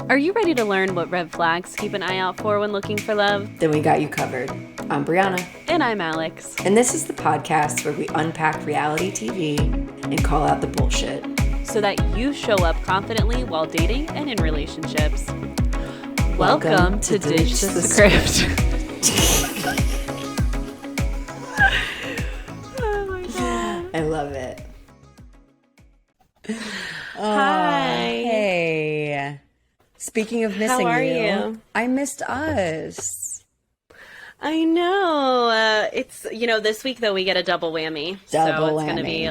Are you ready to learn what red flags keep an eye out for when looking for love? Then we got you covered. I'm Brianna. And I'm Alex. And this is the podcast where we unpack reality TV and call out the bullshit. So that you show up confidently while dating and in relationships. Welcome to Ditch the Script. Oh my God. I love it. Hi. Hey. Speaking of missing How are you? I missed us. I know. It's, this week though we get a double whammy. Double so it's going to be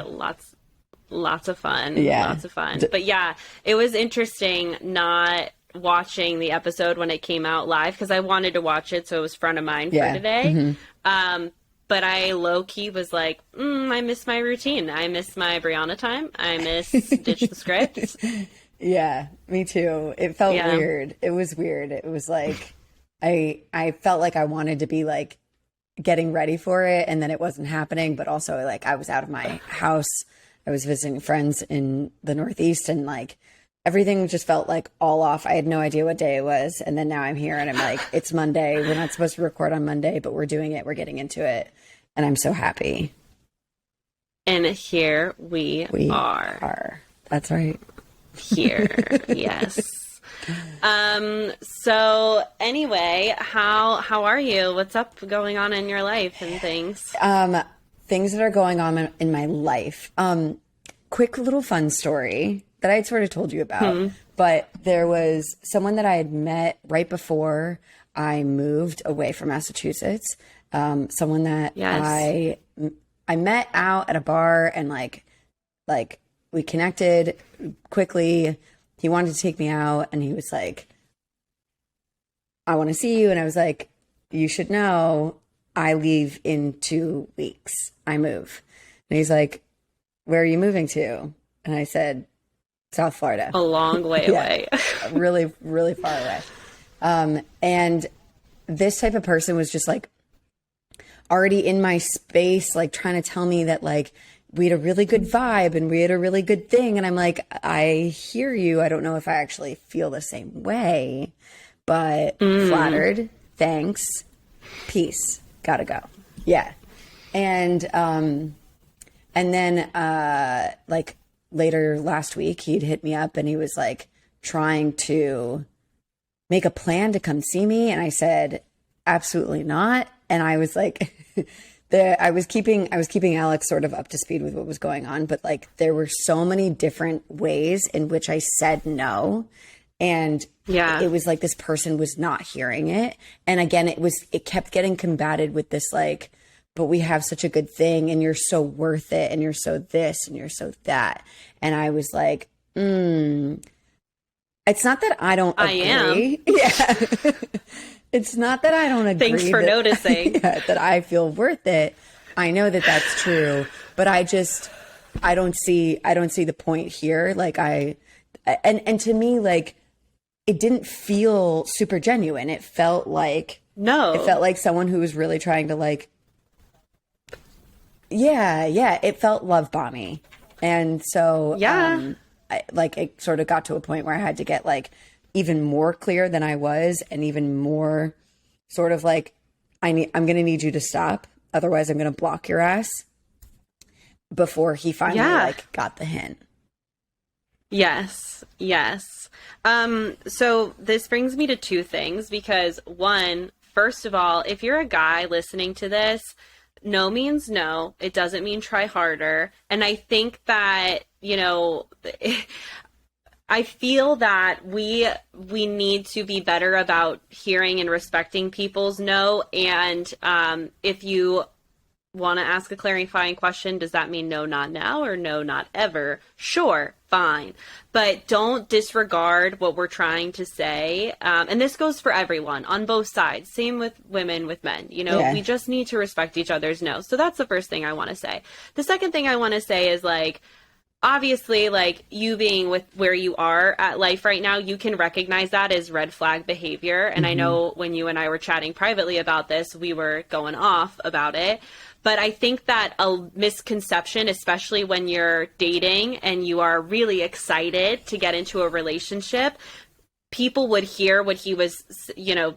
lots of fun. Yeah. Lots of fun. But yeah, it was interesting not watching the episode when it came out live because I wanted to watch it, so it was front of mind for today. Mm-hmm. But I low-key was like, I miss my routine. I miss my Brianna time. I miss Ditch the Script. Yeah, me too. It felt weird. It was weird. It was like, I felt like I wanted to be like getting ready for it, and then it wasn't happening. But also like I was out of my house. I was visiting friends in the Northeast, and like everything just felt like all off. I had no idea what day it was. And then now I'm here and I'm like, it's Monday. We're not supposed to record on Monday, but we're doing it. We're getting into it. And I'm so happy. And here we are. That's right. Here. Yes. So anyway, how are you? What's up going on in your life and things? Things that are going on in my life. Quick little fun story that I had sort of told you about, but there was someone that I had met right before I moved away from Massachusetts. Someone that I met out at a bar, and like we connected quickly. He wanted to take me out, and he was like, I want to see you. And I was like, you should know I leave in 2 weeks. I move. And he's like, where are you moving to? And I said, South Florida. A long way away. Really, really far away. And this type of person was just like already in my space, like trying to tell me that like we had a really good vibe and we had a really good thing. And I'm like, I hear you. I don't know if I actually feel the same way, but flattered. Thanks. Peace. Gotta go. Yeah. And then like later last week, he'd hit me up and he was like trying to make a plan to come see me. And I said, absolutely not. And I was like, I was keeping Alex sort of up to speed with what was going on. But like, there were so many different ways in which I said no. And it was like, this person was not hearing it. And again, it kept getting combated with this, like, but we have such a good thing and you're so worth it and you're so this and you're so that. And I was like, it's not that I don't agree. I am. Yeah. It's not that I don't agree. Thanks for noticing. That I feel worth it. I know that that's true, but I don't see the point here. Like and to me, like, it didn't feel super genuine. It felt like someone who was really trying to like, it felt love bomby. And so, it sort of got to a point where I had to get like even more clear than I was, and even more sort of like, I'm going to need you to stop. Otherwise I'm going to block your ass, before he finally like got the hint. Yes. So this brings me to two things, because one, first of all, if you're a guy listening to this, no means no. It doesn't mean try harder. And I think that, I feel that we need to be better about hearing and respecting people's no. And if you want to ask a clarifying question, does that mean no, not now, or no, not ever? Sure, fine. But don't disregard what we're trying to say. And this goes for everyone on both sides. Same with women, with men. We just need to respect each other's no. So that's the first thing I want to say. The second thing I want to say is, like, obviously, like, you being with where you are at life right now, you can recognize that as red flag behavior. And I know when you and I were chatting privately about this, we were going off about it. But I think that a misconception, especially when you're dating and you are really excited to get into a relationship, people would hear what he was,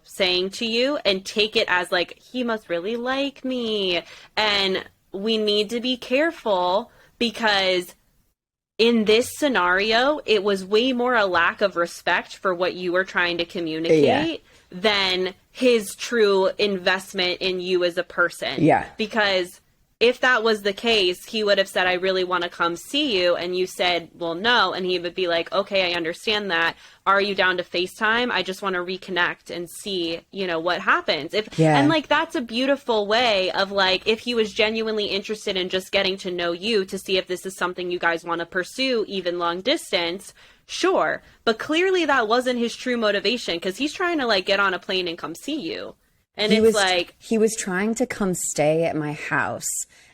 saying to you and take it as like, he must really like me. And we need to be careful because in this scenario, it was way more a lack of respect for what you were trying to communicate than his true investment in you as a person. Yeah. Because if that was the case, he would have said, I really want to come see you. And you said, well, no. And he would be like, okay, I understand that. Are you down to FaceTime? I just want to reconnect and see, what happens. And like, that's a beautiful way of like, if he was genuinely interested in just getting to know you to see if this is something you guys want to pursue, even long distance, sure. But clearly that wasn't his true motivation because he's trying to like get on a plane and come see you. And he was trying to come stay at my house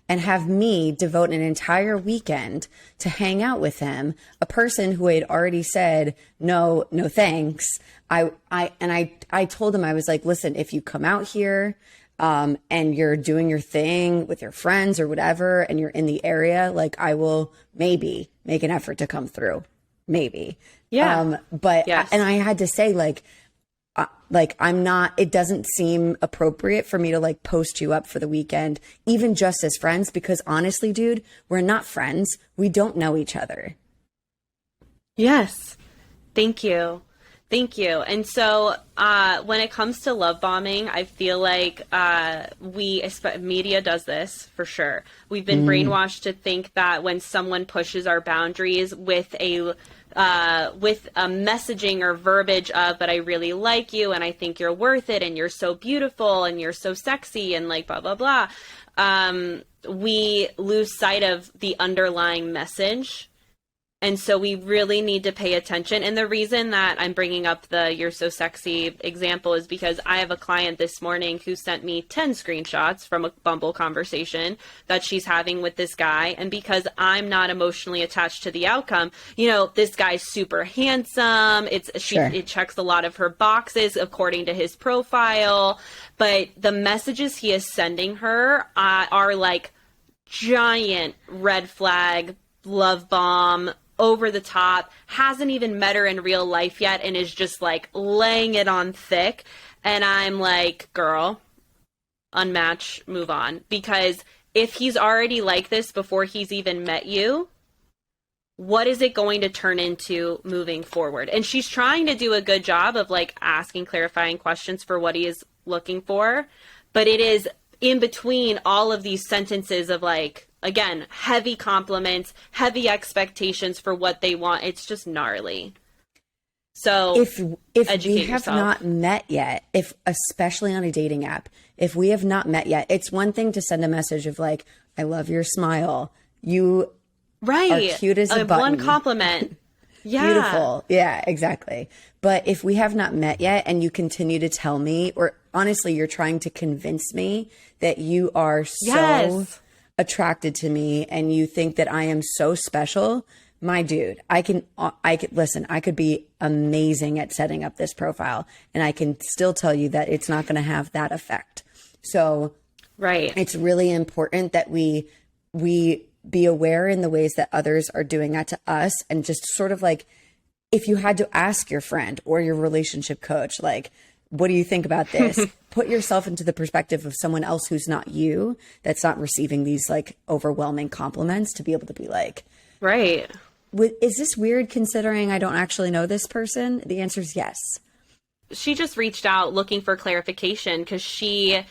and have me devote an entire weekend to hang out with him, a person who had already said, no thanks. I told him, I was like, listen, if you come out here, and you're doing your thing with your friends or whatever, and you're in the area, like I will maybe make an effort to come through. Maybe. Yeah. But, yes. And I had to say I'm not, it doesn't seem appropriate for me to like post you up for the weekend, even just as friends, because honestly, dude, we're not friends. We don't know each other. Yes. Thank you. And so, when it comes to love bombing, I feel like, media does this for sure. We've been brainwashed to think that when someone pushes our boundaries with a messaging or verbiage of, but I really like you and I think you're worth it and you're so beautiful and you're so sexy and like blah, blah, blah. We lose sight of the underlying message. And so we really need to pay attention. And the reason that I'm bringing up the you're so sexy example is because I have a client this morning who sent me 10 screenshots from a Bumble conversation that she's having with this guy. And because I'm not emotionally attached to the outcome, this guy's super handsome. It checks a lot of her boxes according to his profile. But the messages he is sending her are like giant red flag, love bomb, over the top, hasn't even met her in real life yet and is just like laying it on thick. And I'm like, girl, unmatch, move on. Because if he's already like this before he's even met you, what is it going to turn into moving forward? And she's trying to do a good job of like asking clarifying questions for what he is looking for. But it is in between all of these sentences of like, again, heavy compliments, heavy expectations for what they want. It's just gnarly. So if we have not met yet, especially on a dating app, if we have not met yet, it's one thing to send a message of like, I love your smile. You are cute as a button. One compliment. Yeah. Beautiful. Yeah, exactly. But if we have not met yet and you continue to tell me, or honestly, you're trying to convince me that you are so attracted to me and you think that I am so special, my dude, I could listen, I could be amazing at setting up this profile and I can still tell you that it's not going to have that effect. So it's really important that we be aware in the ways that others are doing that to us, and just sort of like, if you had to ask your friend or your relationship coach, like, what do you think about this? Put yourself into the perspective of someone else who's not you, that's not receiving these like overwhelming compliments, to be able to be like, is this weird considering I don't actually know this person? The answer is yes. She just reached out looking for clarification because she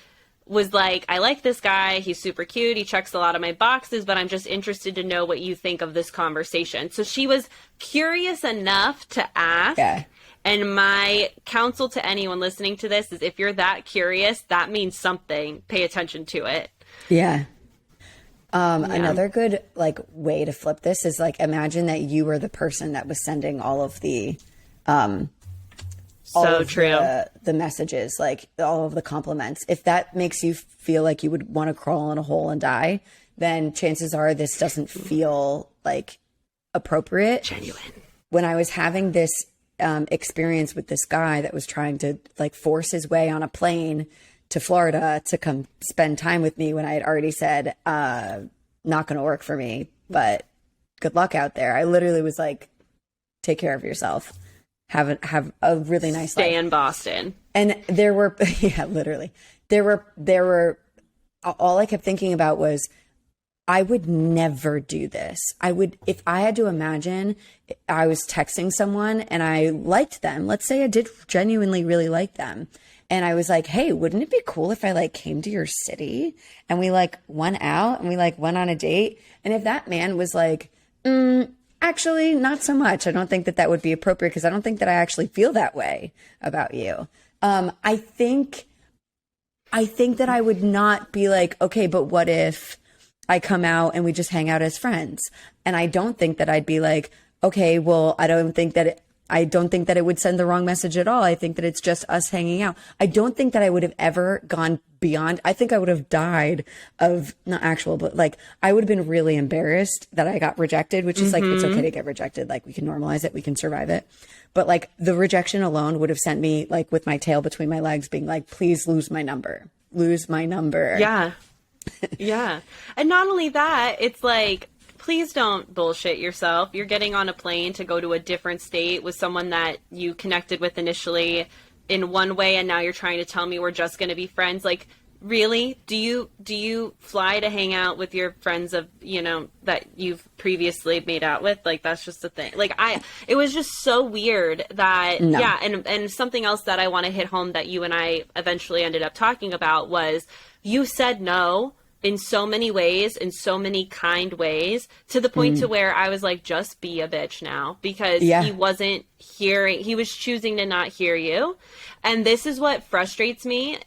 was like, I like this guy. He's super cute. He checks a lot of my boxes, but I'm just interested to know what you think of this conversation. So she was curious enough to ask. Yeah. And my counsel to anyone listening to this is, if you're that curious, that means something. Pay attention to it. Yeah. Another good like way to flip this is like, imagine that you were the person that was sending all of the the messages, like all of the compliments. If that makes you feel like you would want to crawl in a hole and die, then chances are this doesn't feel like appropriate. Genuine. When I was having this experience with this guy that was trying to like force his way on a plane to Florida to come spend time with me when I had already said, not going to work for me, but good luck out there. I literally was like, take care of yourself. have a really nice life. Stay in Boston. And there were, yeah, literally, there were, all I kept thinking about was, I would never do this. If I had to imagine I was texting someone and I liked them, let's say I did genuinely really like them. And I was like, hey, wouldn't it be cool if I like came to your city and we like went out and we like went on a date? And if that man was like, actually, not so much. I don't think that would be appropriate because I don't think that I actually feel that way about you. I think that I would not be like, okay, but what if I come out and we just hang out as friends? And I don't think that I'd be like, okay, well, I don't think that it would send the wrong message at all. I think that it's just us hanging out. I don't think that I would have ever gone beyond. I think I would have died of, not actual, but like I would have been really embarrassed that I got rejected, which is like, it's okay to get rejected. Like we can normalize it. We can survive it. But like the rejection alone would have sent me like with my tail between my legs being like, please lose my number. Yeah. Yeah. And not only that, it's like, please don't bullshit yourself. You're getting on a plane to go to a different state with someone that you connected with initially in one way, and now you're trying to tell me we're just going to be friends. Like, really? Do you fly to hang out with your friends of, that you've previously made out with? Like, that's just a thing. Like, it was just so weird that, no. Yeah. And something else that I want to hit home that you and I eventually ended up talking about was you said no in so many ways, in so many kind ways, to the point to where I was like, just be a bitch now, because he wasn't hearing, he was choosing to not hear you. And this is what frustrates me,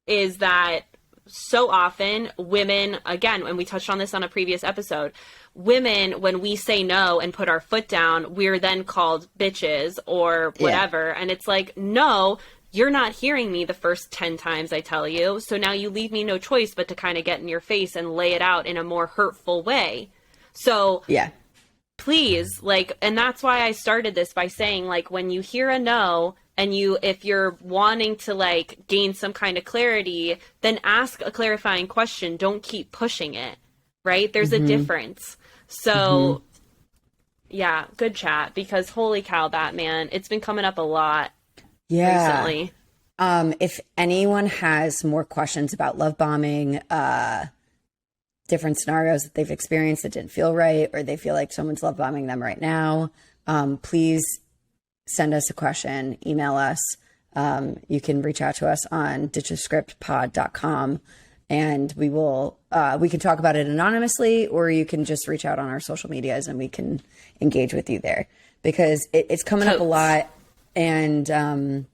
is that so often women, again, and we touched on this on a previous episode, women, when we say no and put our foot down, we're then called bitches or whatever. And it's like, no, you're not hearing me the first 10 times I tell you. So now you leave me no choice but to kind of get in your face and lay it out in a more hurtful way. So please, like, and that's why I started this by saying, like, when you hear a no and if you're wanting to like gain some kind of clarity, then ask a clarifying question. Don't keep pushing it, right? There's a difference. So yeah, good chat, because holy cow, that man, it's been coming up a lot. Recently. If anyone has more questions about love bombing, different scenarios that they've experienced that didn't feel right, or they feel like someone's love bombing them right now, please send us a question, email us. You can reach out to us on ditchascriptpod.com, and we can talk about it anonymously, or you can just reach out on our social medias and we can engage with you there, because it's coming up a lot. And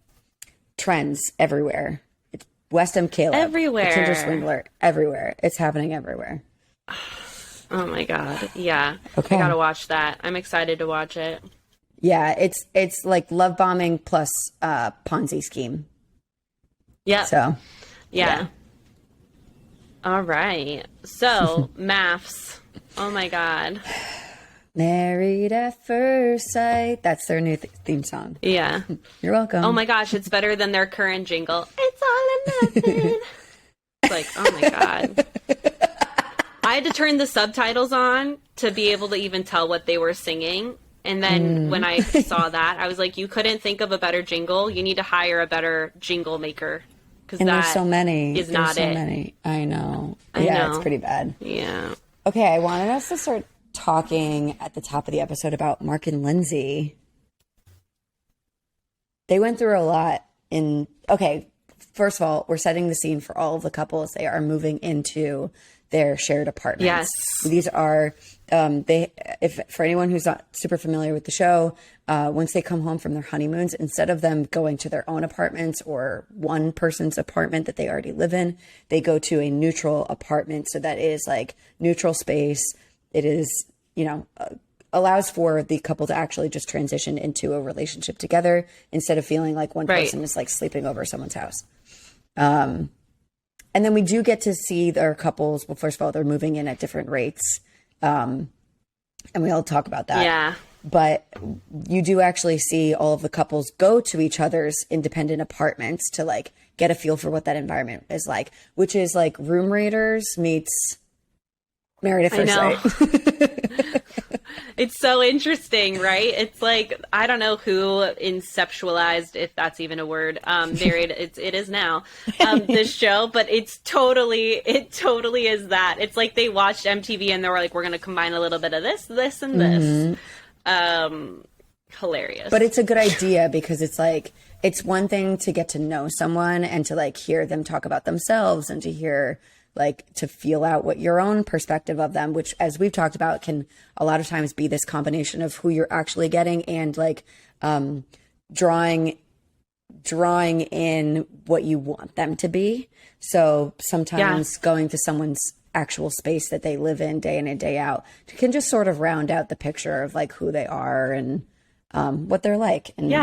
trends everywhere. It's West M. Caleb. Everywhere. Tinder Swindler. Everywhere. It's happening everywhere. Oh my God. Yeah. Okay. I gotta watch that. I'm excited to watch it. Yeah, it's like love bombing plus Ponzi scheme. Yeah. So yeah. All right. So maths. Oh my God. Married at First Sight. That's their new theme song. Yeah. You're welcome. Oh my gosh, it's better than their current jingle. It's all or nothing. It's like, oh my God. I had to turn the subtitles on to be able to even tell what they were singing. And then when I saw that, I was like, you couldn't think of a better jingle. You need to hire a better jingle maker. And there's so many. Is not so it. Many. I know. I know. It's pretty bad. Yeah. Okay, I wanted us to start talking at the top of the episode about Mark and Lindsay. They went through a lot first of all, we're setting the scene for all of the couples. They are moving into their shared apartments. Yes. These are, for anyone who's not super familiar with the show, once they come home from their honeymoons, instead of them going to their own apartments or one person's apartment that they already live in, they go to a neutral apartment. So that is like neutral space. It is, allows for the couple to actually just transition into a relationship together instead of feeling like one person is like sleeping over someone's house. And then we do get to see their couples. Well, first of all, they're moving in at different rates. And we'll talk about that. Yeah. But you do actually see all of the couples go to each other's independent apartments to like get a feel for what that environment is like, which is like Room Raiders meets Married at I first know. sight. It's so interesting, right? It's like, I don't know who inceptualized, if that's even a word, married, it is now, this show, but it totally is that. It's like they watched MTV and they were like, we're going to combine a little bit of this, this, and this. Hilarious. But it's a good idea because it's like, it's one thing to get to know someone and to like hear them talk about themselves and to hear like to feel out what your own perspective of them, which as we've talked about can a lot of times be this combination of who you're actually getting and like drawing in what you want them to be. So sometimes going to someone's actual space that they live in and day out can just sort of round out the picture of like who they are and what they're like. And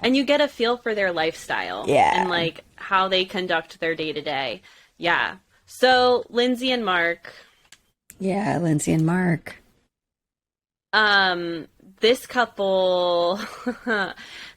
and you get a feel for their lifestyle and like how they conduct their day to day. Yeah. So Lindsay and Mark. Yeah, Lindsay and Mark. This couple,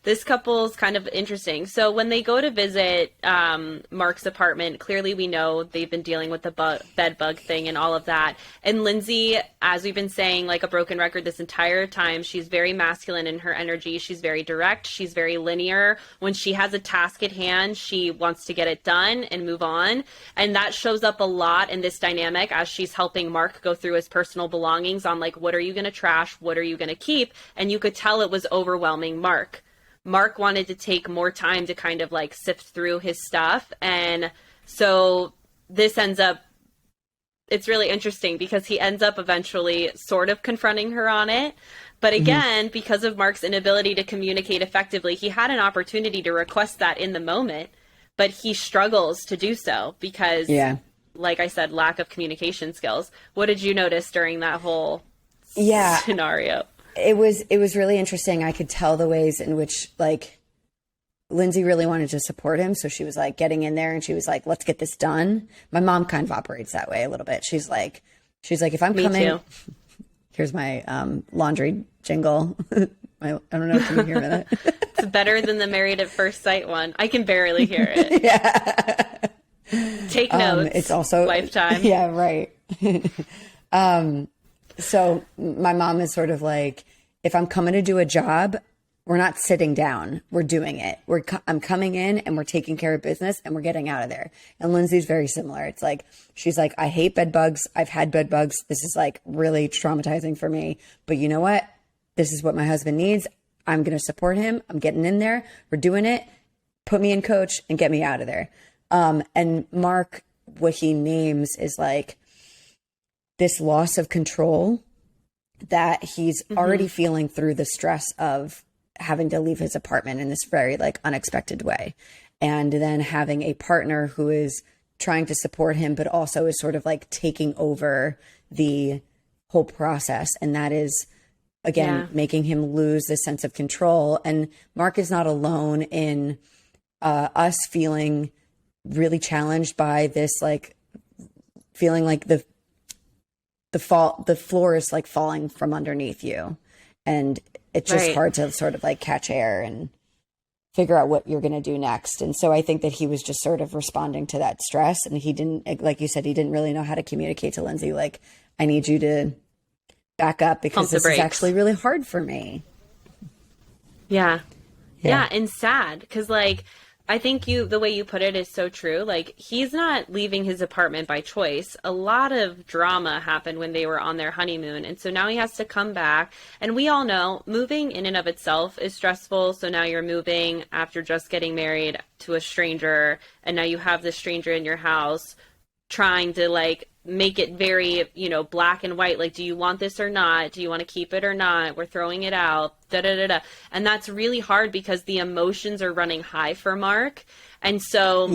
this couple's kind of interesting. So when they go to visit Mark's apartment, clearly we know they've been dealing with the bed bug thing and all of that. And Lindsay, as we've been saying, like a broken record this entire time, she's very masculine in her energy. She's very direct. She's very linear. When she has a task at hand, she wants to get it done and move on. And that shows up a lot in this dynamic as she's helping Mark go through his personal belongings on like, what are you going to trash? What are you going to keep? And you could tell it was overwhelming Mark. Mark wanted to take more time to kind of like sift through his stuff. And so this ends up, it's really interesting because he ends up eventually sort of confronting her on it. But again, because of Mark's inability to communicate effectively, he had an opportunity to request that in the moment, but he struggles to do so because, like I said, lack of communication skills. What did you notice during that whole scenario? It was really interesting. I could tell the ways in which like Lindsay really wanted to support him. So she was like getting in there and she was like, let's get this done. My mom kind of operates that way a little bit. She's like, if I'm coming, here's my laundry jingle. I don't know if you can hear that. It's better than the Married at First Sight one. I can barely hear it. Take notes. It's also Lifetime. Yeah, right. So my mom is sort of like, if I'm coming to do a job, we're not sitting down. We're doing it. I'm coming in and we're taking care of business and we're getting out of there. And Lindsay's very similar. It's like, she's like, I hate bed bugs. I've had bed bugs. This is like really traumatizing for me. But you know what? This is what my husband needs. I'm going to support him. I'm getting in there. We're doing it. Put me in coach and get me out of there. And Mark, what he names is like, this loss of control that he's already feeling through the stress of having to leave his apartment in this very like unexpected way. And then having a partner who is trying to support him, but also is sort of like taking over the whole process. And that is, again, making him lose this sense of control. And Mark is not alone in us feeling really challenged by this, like feeling like the floor is like falling from underneath you, and it's just hard to sort of like catch air and figure out what you're going to do next. And so I think that he was just sort of responding to that stress, and he didn't, like you said, he didn't really know how to communicate to Lindsay, like, I need you to back up because this is actually really hard for me. Yeah. And sad because like, I think the way you put it is so true. Like, he's not leaving his apartment by choice. A lot of drama happened when they were on their honeymoon. And so now he has to come back. And we all know moving in and of itself is stressful. So now you're moving after just getting married to a stranger. And now you have this stranger in your house trying to like make it very, black and white. Like, do you want this or not? Do you want to keep it or not? We're throwing it out. Da, da, da, da. And that's really hard because the emotions are running high for Mark. And so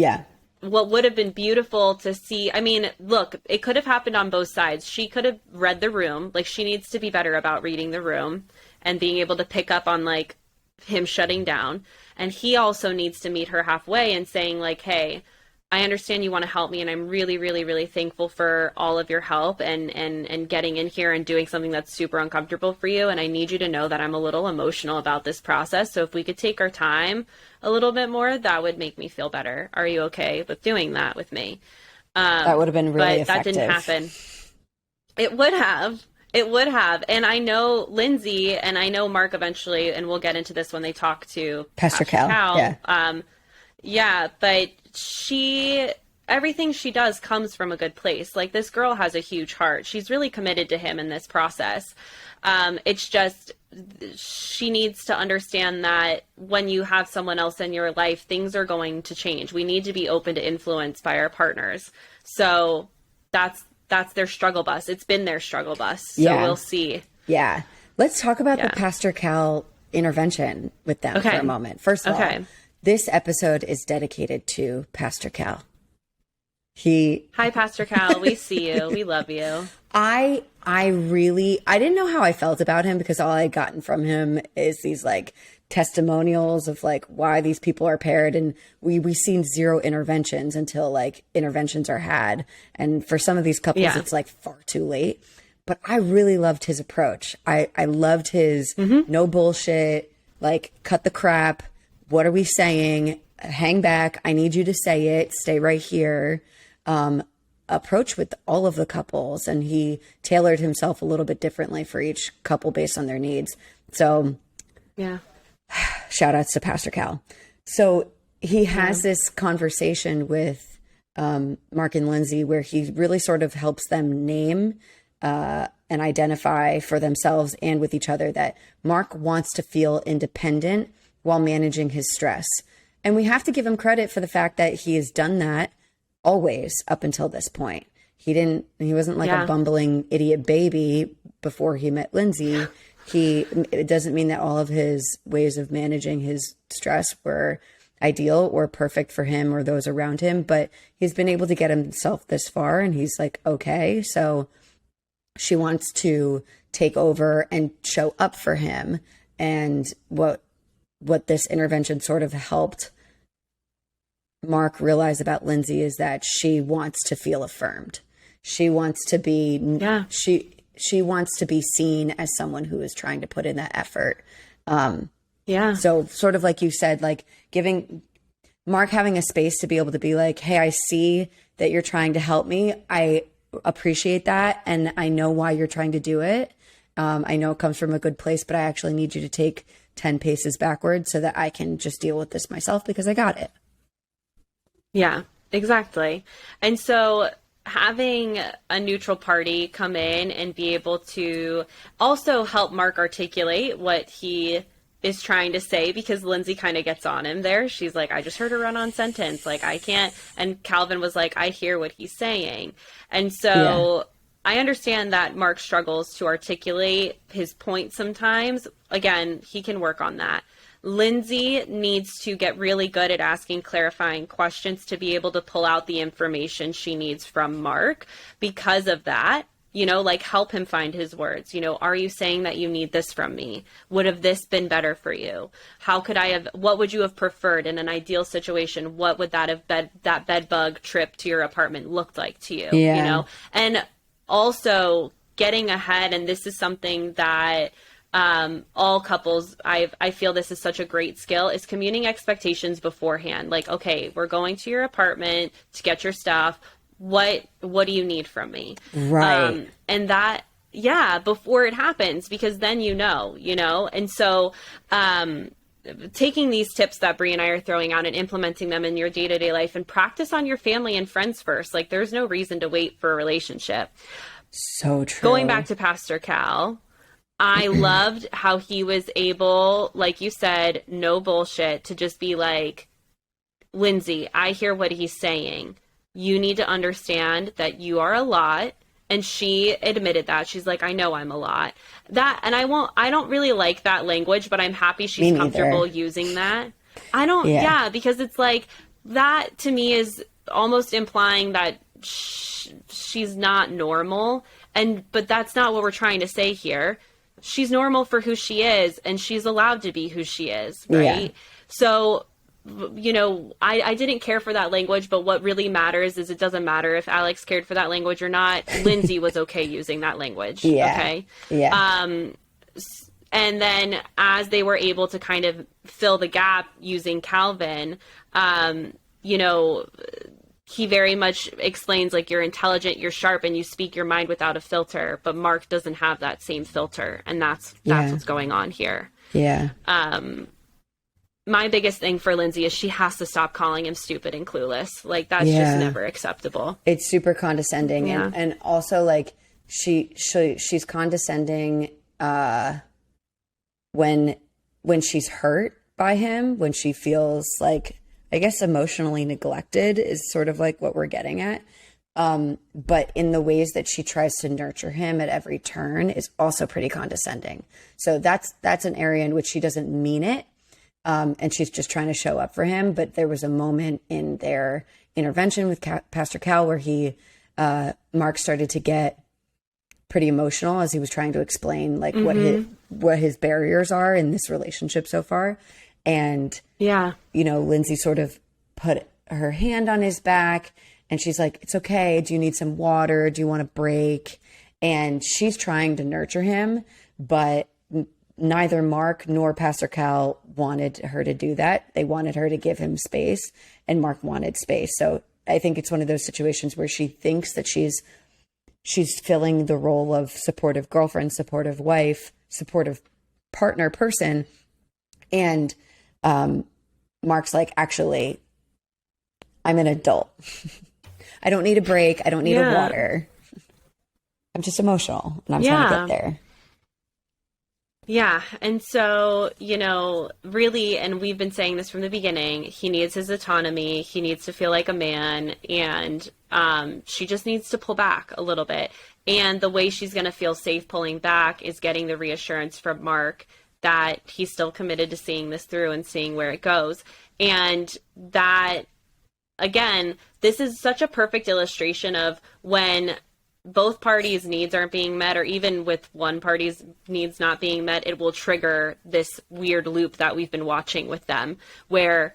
what would have been beautiful to see, I mean, look, it could have happened on both sides. She could have read the room. Like, she needs to be better about reading the room and being able to pick up on like him shutting down. And he also needs to meet her halfway and saying like, hey, I understand you want to help me, and I'm really, really, really thankful for all of your help and getting in here and doing something that's super uncomfortable for you. And I need you to know that I'm a little emotional about this process. So if we could take our time a little bit more, that would make me feel better. Are you okay with doing that with me? That would have been really effective. That didn't happen. It would have. It would have. And I know Lindsay and I know Mark eventually, and we'll get into this when they talk to Pastor Cal. Yeah. Yeah, but everything she does comes from a good place. Like, this girl has a huge heart. She's really committed to him in this process. It's just, she needs to understand that when you have someone else in your life, things are going to change. We need to be open to influence by our partners. So that's their struggle bus. It's been their struggle bus. So we'll see. Yeah. Let's talk about the Pastor Cal intervention with them for a moment. First of all, this episode is dedicated to Pastor Cal. Hi, Pastor Cal. We see you. We love you. I didn't know how I felt about him, because all I'd gotten from him is these like testimonials of like why these people are paired, and we've seen zero interventions until like interventions are had, and for some of these couples it's like far too late. But I really loved his approach. I loved his no bullshit, like cut the crap, what are we saying, hang back, I need you to say it, stay right here approach with all of the couples, and he tailored himself a little bit differently for each couple based on their needs. So shout outs to Pastor Cal. So he has this conversation with Mark and Lindsay where he really sort of helps them name and identify for themselves and with each other that Mark wants to feel independent while managing his stress. And we have to give him credit for the fact that he has done that always up until this point. He wasn't like a bumbling idiot baby before he met Lindsay. It doesn't mean that all of his ways of managing his stress were ideal or perfect for him or those around him, but he's been able to get himself this far, and he's like, okay, so she wants to take over and show up for him. And what this intervention sort of helped Mark realize about Lindsay is that she wants to feel affirmed. She wants to be, she wants to be seen as someone who is trying to put in that effort. So sort of like you said, like giving Mark having a space to be able to be like, hey, I see that you're trying to help me. I appreciate that. And I know why you're trying to do it. I know it comes from a good place, but I actually need you to take 10 paces backwards so that I can just deal with this myself because I got it. Yeah, exactly. And so having a neutral party come in and be able to also help Mark articulate what he is trying to say, because Lindsay kind of gets on him there. She's like, I just heard a run-on sentence. Like, I can't. And Calvin was like, I hear what he's saying. And so I understand that Mark struggles to articulate his point sometimes. Again, he can work on that. Lindsay needs to get really good at asking clarifying questions to be able to pull out the information she needs from Mark. Because of that, like help him find his words. Are you saying that you need this from me? Would have this been better for you? What would you have preferred in an ideal situation? What would that bed bug trip to your apartment looked like to you? And also getting ahead. And this is something that all couples, I feel this is such a great skill, is communicating expectations beforehand. Like, okay, we're going to your apartment to get your stuff. What do you need from me? Right. And that, before it happens, because then and so, taking these tips that Bree and I are throwing out and implementing them in your day-to-day life, and practice on your family and friends first. Like, there's no reason to wait for a relationship. So true. Going back to Pastor Cal, I loved how he was able, like you said, no bullshit, to just be like, Lindsay, I hear what he's saying. You need to understand that you are a lot. And she admitted that. She's like, I know I'm a lot. And I don't really like that language, but I'm happy she's comfortable using that. Because it's like, that to me is almost implying that she's not normal. But that's not what we're trying to say here. She's normal for who she is, and she's allowed to be who she is, right? Yeah. So, I didn't care for that language, but what really matters is it doesn't matter if Alex cared for that language or not. Lindsay was okay using that language. Yeah. Okay. Yeah. And then as they were able to kind of fill the gap using Calvin, he very much explains, like, you're intelligent, you're sharp, and you speak your mind without a filter. But Mark doesn't have that same filter, and that's what's going on here. Yeah. My biggest thing for Lindsay is she has to stop calling him stupid and clueless. Like, that's just never acceptable. It's super condescending. Yeah. And also, like, she's condescending when she's hurt by him, when she feels like, I guess, emotionally neglected is sort of like what we're getting at. But in the ways that she tries to nurture him at every turn is also pretty condescending. So that's an area in which she doesn't mean it. And she's just trying to show up for him. But there was a moment in their intervention with Pastor Cal where Mark started to get pretty emotional as he was trying to explain, like, what his barriers are in this relationship so far. And, Lindsay sort of put her hand on his back and she's like, it's okay. Do you need some water? Do you want a break? And she's trying to nurture him, but neither Mark nor Pastor Cal wanted her to do that. They wanted her to give him space, and Mark wanted space. So I think it's one of those situations where she thinks that she's filling the role of supportive girlfriend, supportive wife, supportive partner person. And Mark's like, actually, I'm an adult. I don't need a break. I don't need a water. I'm just emotional, and I'm trying to get there. Yeah. And so, really, and we've been saying this from the beginning, he needs his autonomy. He needs to feel like a man. And she just needs to pull back a little bit. And the way she's going to feel safe pulling back is getting the reassurance from Mark that he's still committed to seeing this through and seeing where it goes. And that, again, this is such a perfect illustration of when both parties' needs aren't being met, or even with one party's needs not being met, it will trigger this weird loop that we've been watching with them, where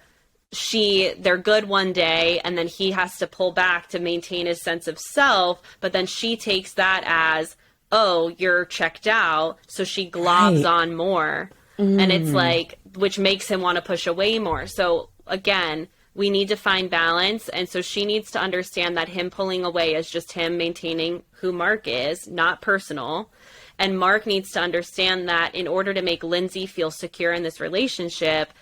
they're good one day and then he has to pull back to maintain his sense of self, but then she takes that as, oh, you're checked out, so she globs on more. And it's like, which makes him want to push away more. So again, we need to find balance. And so she needs to understand that him pulling away is just him maintaining who Mark is, not personal. And Mark needs to understand that in order to make Lindsay feel secure in this relationship,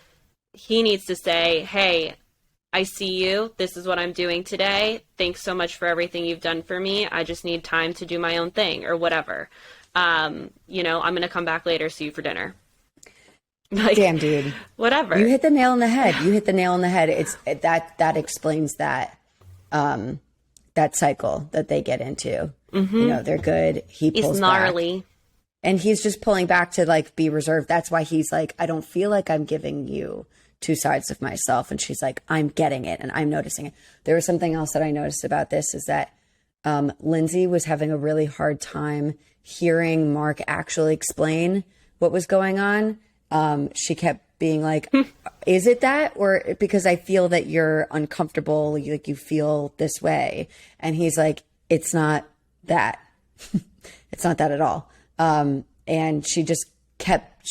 he needs to say, hey, I see you. This is what I'm doing today. Thanks so much for everything you've done for me. I just need time to do my own thing, or whatever. I'm going to come back later, see you for dinner. Like, damn, dude. Whatever. You hit the nail on the head. It's that explains that cycle that they get into. They're good. He pulls He's gnarly. back. And he's just pulling back to, like, be reserved. That's why he's like, I don't feel like I'm giving you two sides of myself. And she's like, I'm getting it and I'm noticing it. There was something else that I noticed about this is that Lindsay was having a really hard time hearing Mark actually explain what was going on. She kept being like, is it that? Or because I feel that you're uncomfortable, like you feel this way. And he's like, it's not that. It's not that at all. And she just kept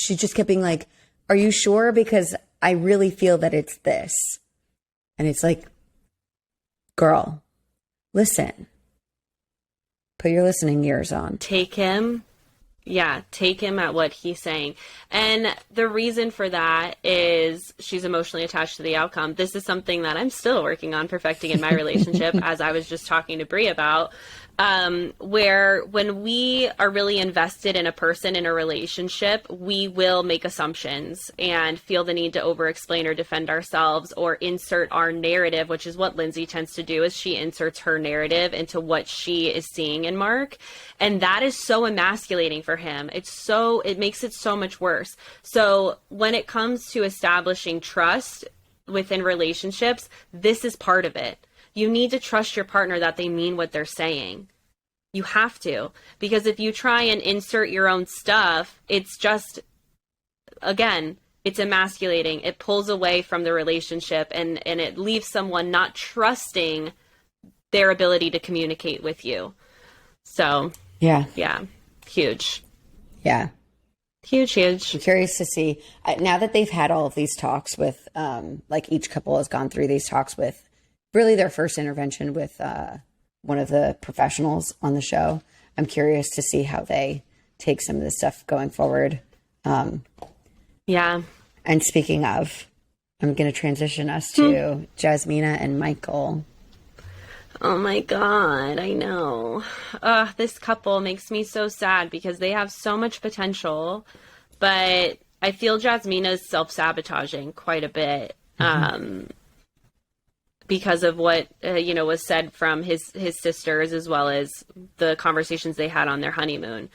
being like, are you sure? Because I really feel that it's this. And it's like, girl, listen, put your listening ears on. Take him at what he's saying. And the reason for that is she's emotionally attached to the outcome. This is something that I'm still working on perfecting in my relationship, as I was just talking to Brie about, where when we are really invested in a person, in a relationship, we will make assumptions and feel the need to over-explain or defend ourselves or insert our narrative, which is what Lindsay tends to do, is she inserts her narrative into what she is seeing in Mark. And that is so emasculating for him. It makes it so much worse. So when it comes to establishing trust within relationships, this is part of it. You need to trust your partner that they mean what they're saying. You have to. Because if you try and insert your own stuff, it's just, again, it's emasculating. It pulls away from the relationship and it leaves someone not trusting their ability to communicate with you. So, yeah, huge. Yeah. Huge. I'm curious to see, now that they've had all of these talks with, like each couple has gone through these talks with really their first intervention with one of the professionals on the show. I'm curious to see how they take some of this stuff going forward. Yeah. And speaking of, I'm going to transition us to Jasmina and Michael. Oh my God, I know. This couple makes me so sad because they have so much potential, but I feel Jasmina's self-sabotaging quite a bit. Because of what, was said from his sisters, as well as the conversations they had on their honeymoon.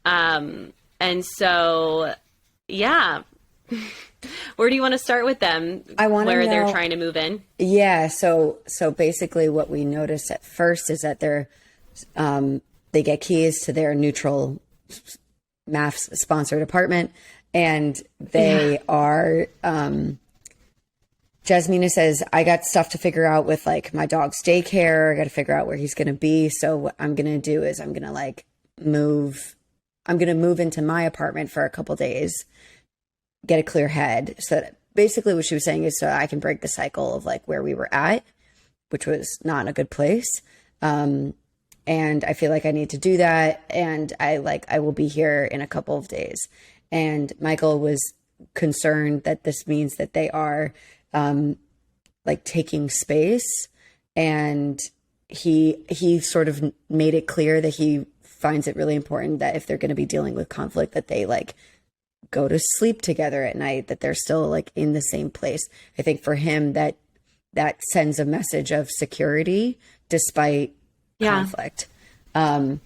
And so, yeah. Where do you want to start with them? I want to know, where they're trying to move in. Yeah. So basically what we notice at first is that they get keys to their neutral MAFS sponsored apartment, and they are, Jasmina says, I got stuff to figure out with like my dog's daycare. I got to figure out where he's going to be. So what I'm going to do is I'm going to move into my apartment for a couple days, get a clear head. So that basically what she was saying is so I can break the cycle of like where we were at, which was not a good place. And I feel like I need to do that. And I will be here in a couple of days. And Michael was concerned that this means that they are like taking space, and he sort of made it clear that he finds it really important that if they're going to be dealing with conflict, that they like go to sleep together at night, that they're still like in the same place. I think for him that sends a message of security despite conflict. And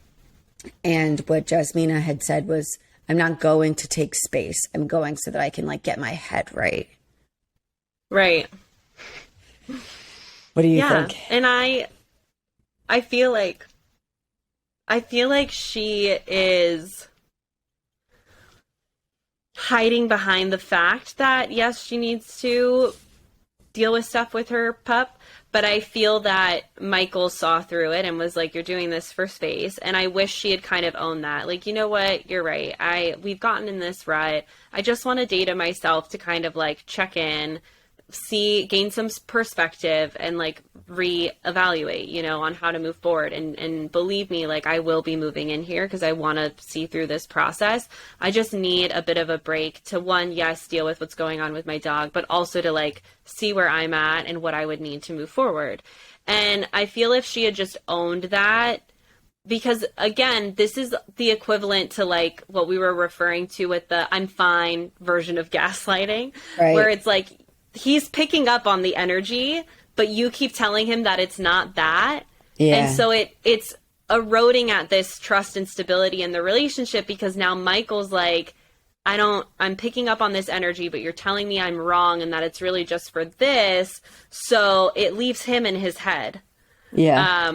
what Jasmina had said was, I'm not going to take space. I'm going so that I can like get my head right. Right. What do you think? And I feel like she is hiding behind the fact that yes, she needs to deal with stuff with her pup, but I feel that Michael saw through it and was like, you're doing this for space. And I wish she had kind of owned that. Like, you know what? You're right. We've gotten in this rut. I just want to data myself to kind of like check in, gain some perspective, and like reevaluate, on how to move forward. And believe me, like I will be moving in here because I want to see through this process. I just need a bit of a break to deal with what's going on with my dog, but also to like see where I'm at and what I would need to move forward. And I feel if she had just owned that, because again, this is the equivalent to like what we were referring to with the I'm fine version of gaslighting, right? Where it's like, he's picking up on the energy, but you keep telling him that it's not that. Yeah. And so it's eroding at this trust and stability in the relationship, because now Michael's like, I'm picking up on this energy, but you're telling me I'm wrong and that it's really just for this. So it leaves him in his head. Yeah.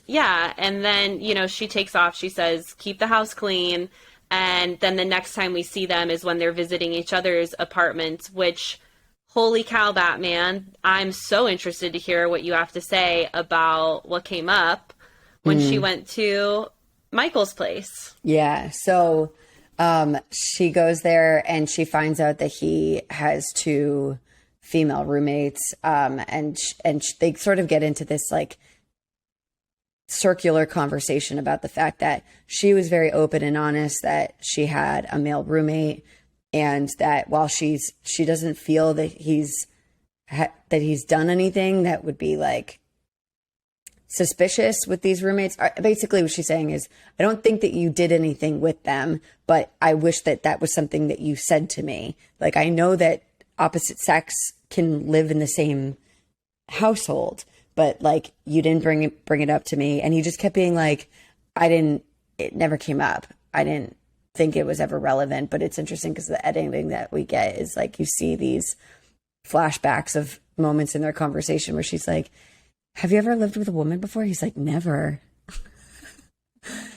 Yeah. And then, she takes off. She says, keep the house clean. And then the next time we see them is when they're visiting each other's apartments, which, holy cow, Batman, I'm so interested to hear what you have to say about what came up when she went to Michael's place. Yeah. So she goes there and she finds out that he has 2 female roommates. And they sort of get into this like circular conversation about the fact that she was very open and honest that she had a male roommate, and that while she doesn't feel that he's done anything that would be like suspicious with these roommates. Basically what she's saying is, I don't think that you did anything with them, but I wish that was something that you said to me. Like, I know that opposite sex can live in the same household, but like you didn't bring it up to me. And he just kept being like, it never came up. I didn't think it was ever relevant. But it's interesting because the editing that we get is like, you see these flashbacks of moments in their conversation where she's like, have you ever lived with a woman before? He's like, never.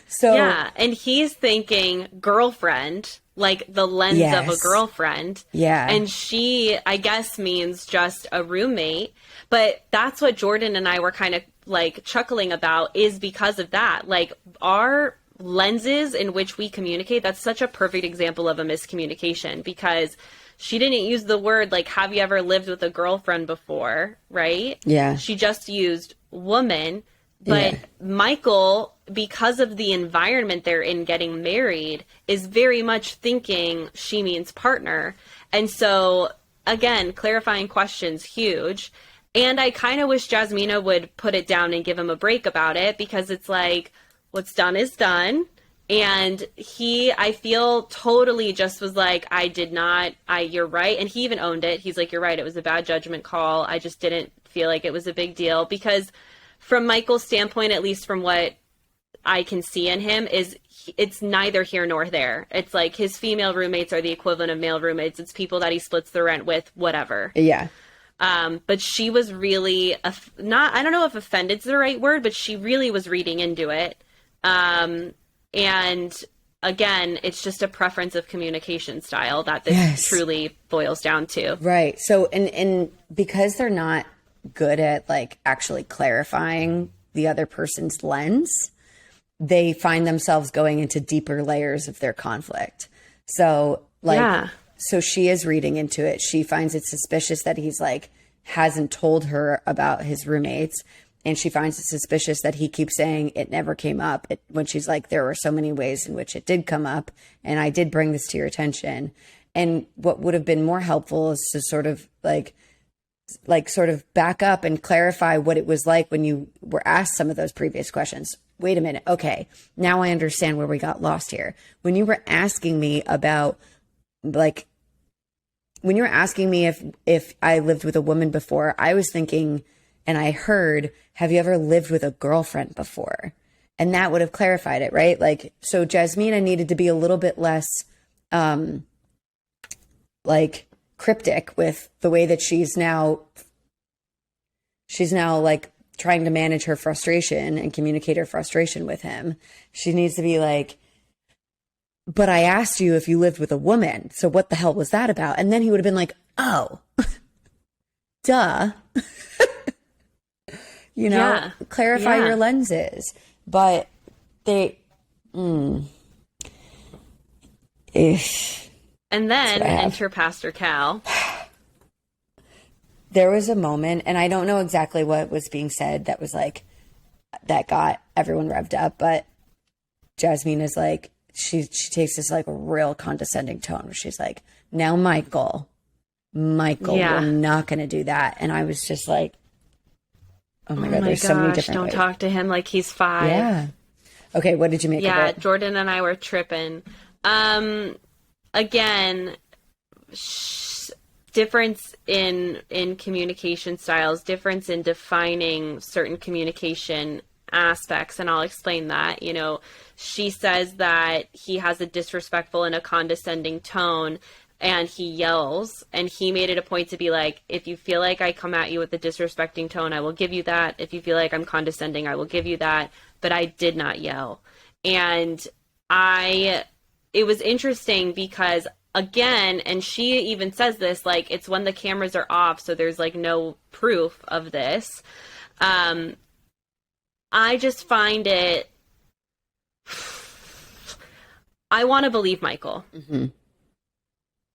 So yeah, and he's thinking girlfriend, like the lens of a girlfriend. Yeah. And she, I guess, means just a roommate. But that's what Jordan and I were kind of like chuckling about, is because of that. Like, our lenses in which we communicate, that's such a perfect example of a miscommunication, because she didn't use the word like, have you ever lived with a girlfriend before? Right? Yeah. She just used woman. But Yeah. Michael, because of the environment they're in getting married, is very much thinking she means partner. And so, again, clarifying questions, huge. And I kind of wish Jasmina would put it down and give him a break about it, because it's like, what's done is done. And I feel totally just was like, you're right. And he even owned it. He's like, you're right. It was a bad judgment call. I just didn't feel like it was a big deal, because from Michael's standpoint, at least from what I can see in him, it's neither here nor there. It's like his female roommates are the equivalent of male roommates. It's people that he splits the rent with, whatever. Yeah. But she was really I don't know if offended is the right word, but she really was reading into it. And again, it's just a preference of communication style that this truly boils down to. Right. So, and because they're not good at like actually clarifying the other person's lens, they find themselves going into deeper layers of their conflict. So so she is reading into it. She finds it suspicious that he's like, hasn't told her about his roommates. And she finds it suspicious that he keeps saying it never came up, when she's like, there were so many ways in which it did come up. And I did bring this to your attention. And what would have been more helpful is to sort of sort of back up and clarify what it was like when you were asked some of those previous questions. Wait a minute. Okay. Now I understand where we got lost here. When you were asking me about when you were asking me if I lived with a woman before, I was thinking, and I heard, have you ever lived with a girlfriend before? And that would have clarified it, right? Like, so Jasmina needed to be a little bit less, cryptic with the way that she's now like trying to manage her frustration and communicate her frustration with him. She needs to be like, but I asked you if you lived with a woman, so what the hell was that about? And then he would have been like, oh, duh. Clarify your lenses. But and then enter Pastor Cal. There was a moment, and I don't know exactly what was being said that was like, that got everyone revved up, but Jasmina's like, she takes this like real condescending tone where she's like, now Michael, we're not going to do that. And I was just like, oh my God, there's so many different don't ways. Talk to him like he's 5. Yeah. Okay, what did you make of it? Yeah, Jordan and I were tripping. Again, difference in communication styles, difference in defining certain communication aspects, and I'll explain that. You know, she says that he has a disrespectful and a condescending tone, and he yells, and he made it a point to be like, if you feel like I come at you with a disrespecting tone, I will give you that. If you feel like I'm condescending, I will give you that. But I did not yell. And it was interesting because, again, and she even says this, like, it's when the cameras are off, so there's like no proof of this. I just find it, I want to believe Michael. Mm-hmm.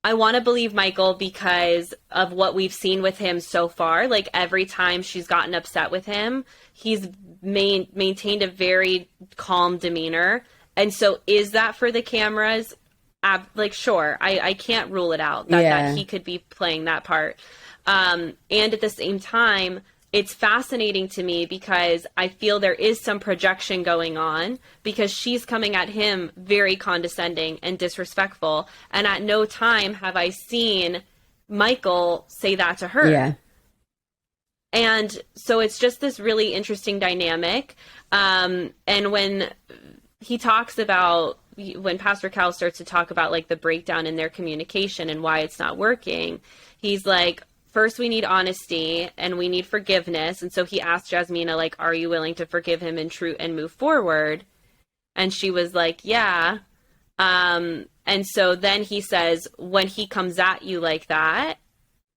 I want to believe Michael because of what we've seen with him so far. Like, every time she's gotten upset with him, he's maintained a very calm demeanor. And so is that for the cameras? Sure. I can't rule it out that he could be playing that part. And at the same time, it's fascinating to me because I feel there is some projection going on because she's coming at him very condescending and disrespectful. And at no time have I seen Michael say that to her. Yeah. And so it's just this really interesting dynamic. And when he talks about, when Pastor Cal starts to talk about like the breakdown in their communication and why it's not working, he's like, first, we need honesty and we need forgiveness. And so he asked Jasmina, like, are you willing to forgive him and move forward? And she was like, yeah. And so then he says, when he comes at you like that,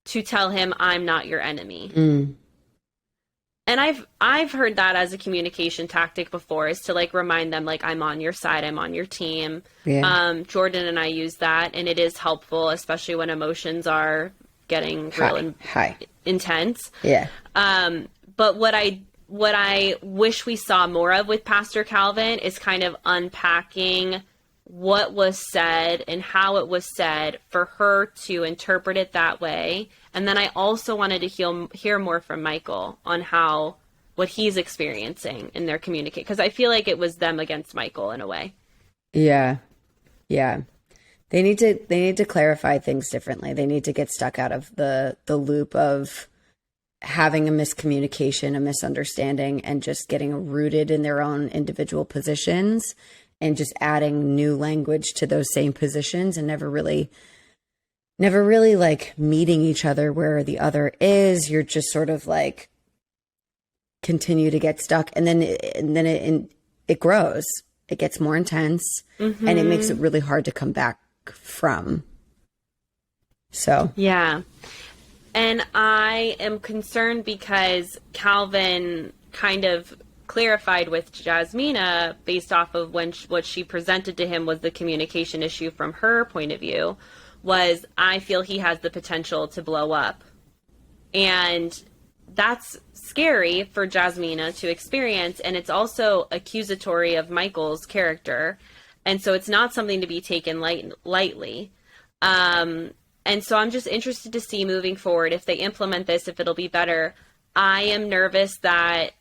to tell him, I'm not your enemy. Mm. And I've heard that as a communication tactic before, is to like remind them, like, I'm on your side, I'm on your team. Yeah. Jordan and I use that, and it is helpful, especially when emotions are getting real and High. intense. Yeah. But what I wish we saw more of with Pastor Calvin is kind of unpacking what was said and how it was said for her to interpret it that way. And then I also wanted to hear more from Michael on what he's experiencing in their communicate, because I feel like it was them against Michael in a way. Yeah. Yeah. They need to clarify things differently. They need to get stuck out of the loop of having a miscommunication, a misunderstanding, and just getting rooted in their own individual positions and just adding new language to those same positions and never really like meeting each other where the other is. You're just sort of like continue to get stuck, and then it grows. It gets more intense, and it makes it really hard to come back from. So yeah. And I am concerned because Calvin kind of clarified with Jasmina based off of what she presented to him was the communication issue from her point of view, was I feel he has the potential to blow up. And that's scary for Jasmina to experience. And it's also accusatory of Michael's character. And so it's not something to be taken lightly. And so I'm just interested to see moving forward if they implement this, if it'll be better. I am nervous that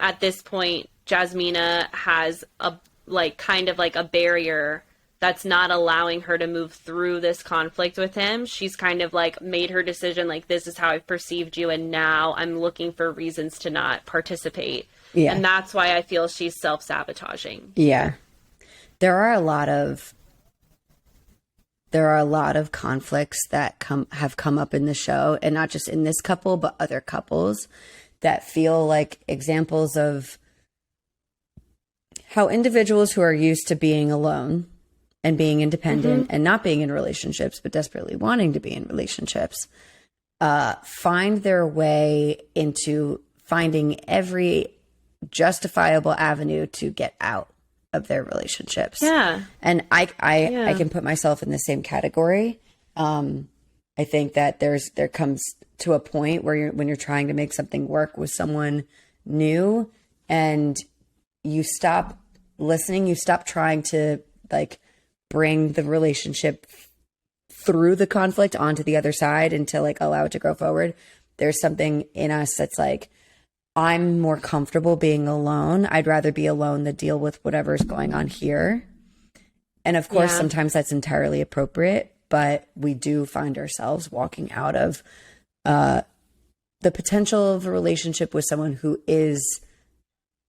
at this point, Jasmina has kind of a barrier that's not allowing her to move through this conflict with him. She's kind of like made her decision, like, this is how I've perceived you, and now I'm looking for reasons to not participate. Yeah. And that's why I feel she's self-sabotaging. Yeah. There are a lot of conflicts that have come up in the show, and not just in this couple, but other couples that feel like examples of how individuals who are used to being alone and being independent and not being in relationships, but desperately wanting to be in relationships, find their way into finding every justifiable avenue to get out of their relationships. Yeah. And I can put myself in the same category. I think that there comes to a point where when you're trying to make something work with someone new and you stop listening, you stop trying to like bring the relationship through the conflict onto the other side and to like allow it to grow forward. There's something in us that's like, I'm more comfortable being alone. I'd rather be alone than deal with whatever's going on here. And of course, sometimes that's entirely appropriate, but we do find ourselves walking out of the potential of a relationship with someone who is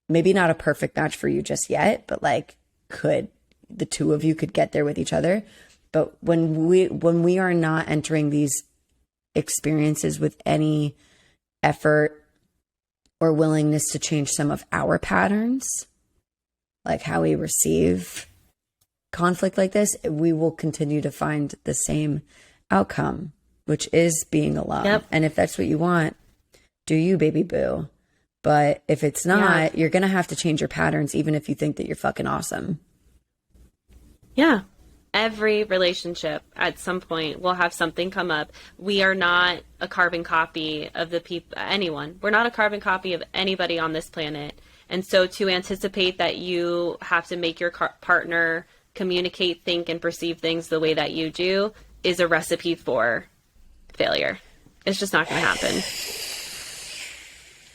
maybe not a perfect match for you just yet, but like the two of you could get there with each other. But when we are not entering these experiences with any effort or willingness to change some of our patterns, like how we receive conflict like this, we will continue to find the same outcome, which is being alone. Yep. And if that's what you want, do you, baby boo. But if it's not, you're going to have to change your patterns, even if you think that you're fucking awesome. Yeah. Every relationship at some point will have something come up. We are not a carbon copy of anyone. We're not a carbon copy of anybody on this planet. And so to anticipate that you have to make your partner communicate, think, and perceive things the way that you do is a recipe for failure. It's just not going to happen.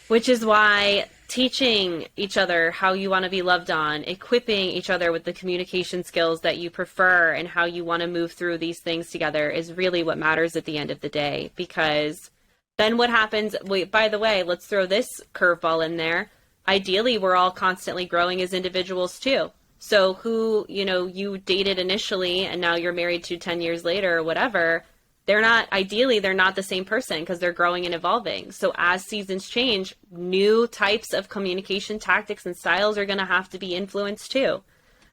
Which is why teaching each other how you want to be loved on, equipping each other with the communication skills that you prefer and how you want to move through these things together is really what matters at the end of the day. Because then what happens, by the way, let's throw this curveball in there. Ideally, we're all constantly growing as individuals too. So who, you dated initially and now you're married to 10 years later or whatever, they're not the same person because they're growing and evolving. So as seasons change, new types of communication tactics and styles are going to have to be influenced too.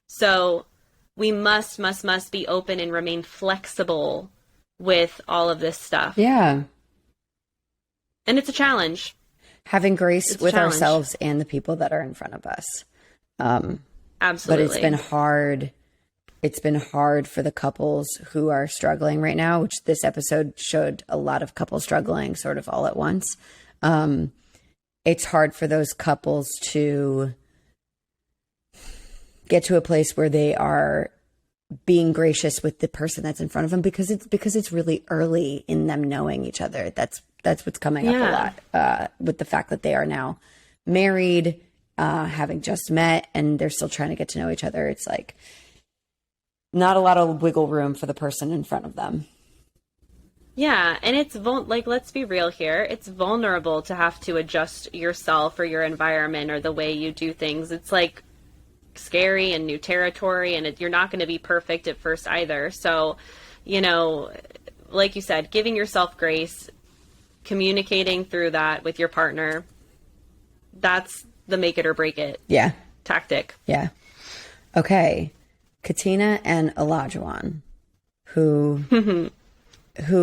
So we must be open and remain flexible with all of this stuff. Yeah. And it's a challenge. having grace It's a with challenge. ourselves and the people that are in front of us. Absolutely. But it's been hard. It's been hard for the couples who are struggling right now, which this episode showed a lot of couples struggling sort of all at once. It's hard for those couples to get to a place where they are being gracious with the person that's in front of them because it's really early in them knowing each other. That's what's coming up a lot with the fact that they are now married, having just met, and they're still trying to get to know each other. It's like not a lot of wiggle room for the person in front of them. Yeah, and it's like, let's be real here. It's vulnerable to have to adjust yourself or your environment or the way you do things. It's like scary and new territory, and you're not going to be perfect at first either. So, you know, like you said, giving yourself grace, communicating through that with your partner, that's the make it or break it tactic. Yeah. Okay. Katina and Elijahuan, who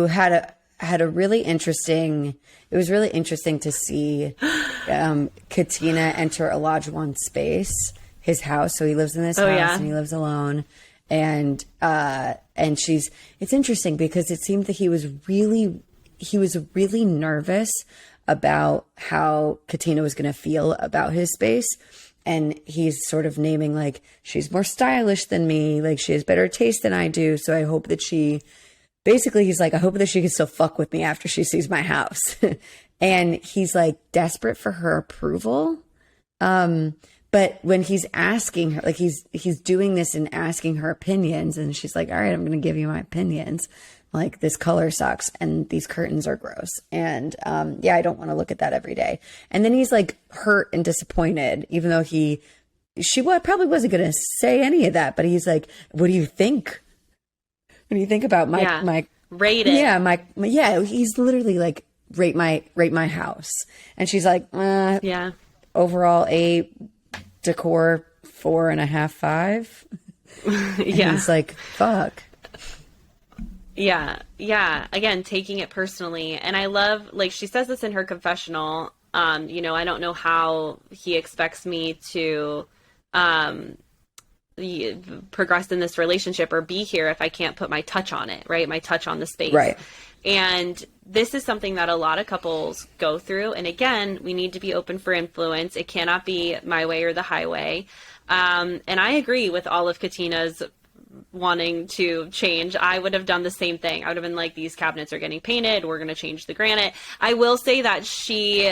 had a really interesting, it was really interesting to see Katina enter Elijahuan's space, his house. So he lives in this house and he lives alone. And it's interesting because it seemed that he was really nervous about how Katina was going to feel about his space. And he's sort of naming, like, she's more stylish than me. Like, she has better taste than I do. So I hope that basically he's like, I hope that she can still fuck with me after she sees my house. And he's like desperate for her approval. But when he's asking her, like he's doing this and asking her opinions, and she's like, all right, I'm going to give you my opinions. Like, this color sucks and these curtains are gross. And I don't want to look at that every day. And then he's like hurt and disappointed, even though she probably wasn't going to say any of that. But he's like, what do you think? What do you think about my rate it? Yeah, he's literally like, rate my house. And she's like, overall A, decor 4.5, 5. And he's like, fuck. Yeah. Again, taking it personally. And I love, like, she says this in her confessional, I don't know how he expects me to progress in this relationship or be here if I can't put my touch on it, right? My touch on the space. Right. And this is something that a lot of couples go through. And again, we need to be open for influence. It cannot be my way or the highway. And I agree with all of Katina's wanting to change. I would have done the same thing. I would have been like, these cabinets are getting painted. We're going to change the granite. I will say that she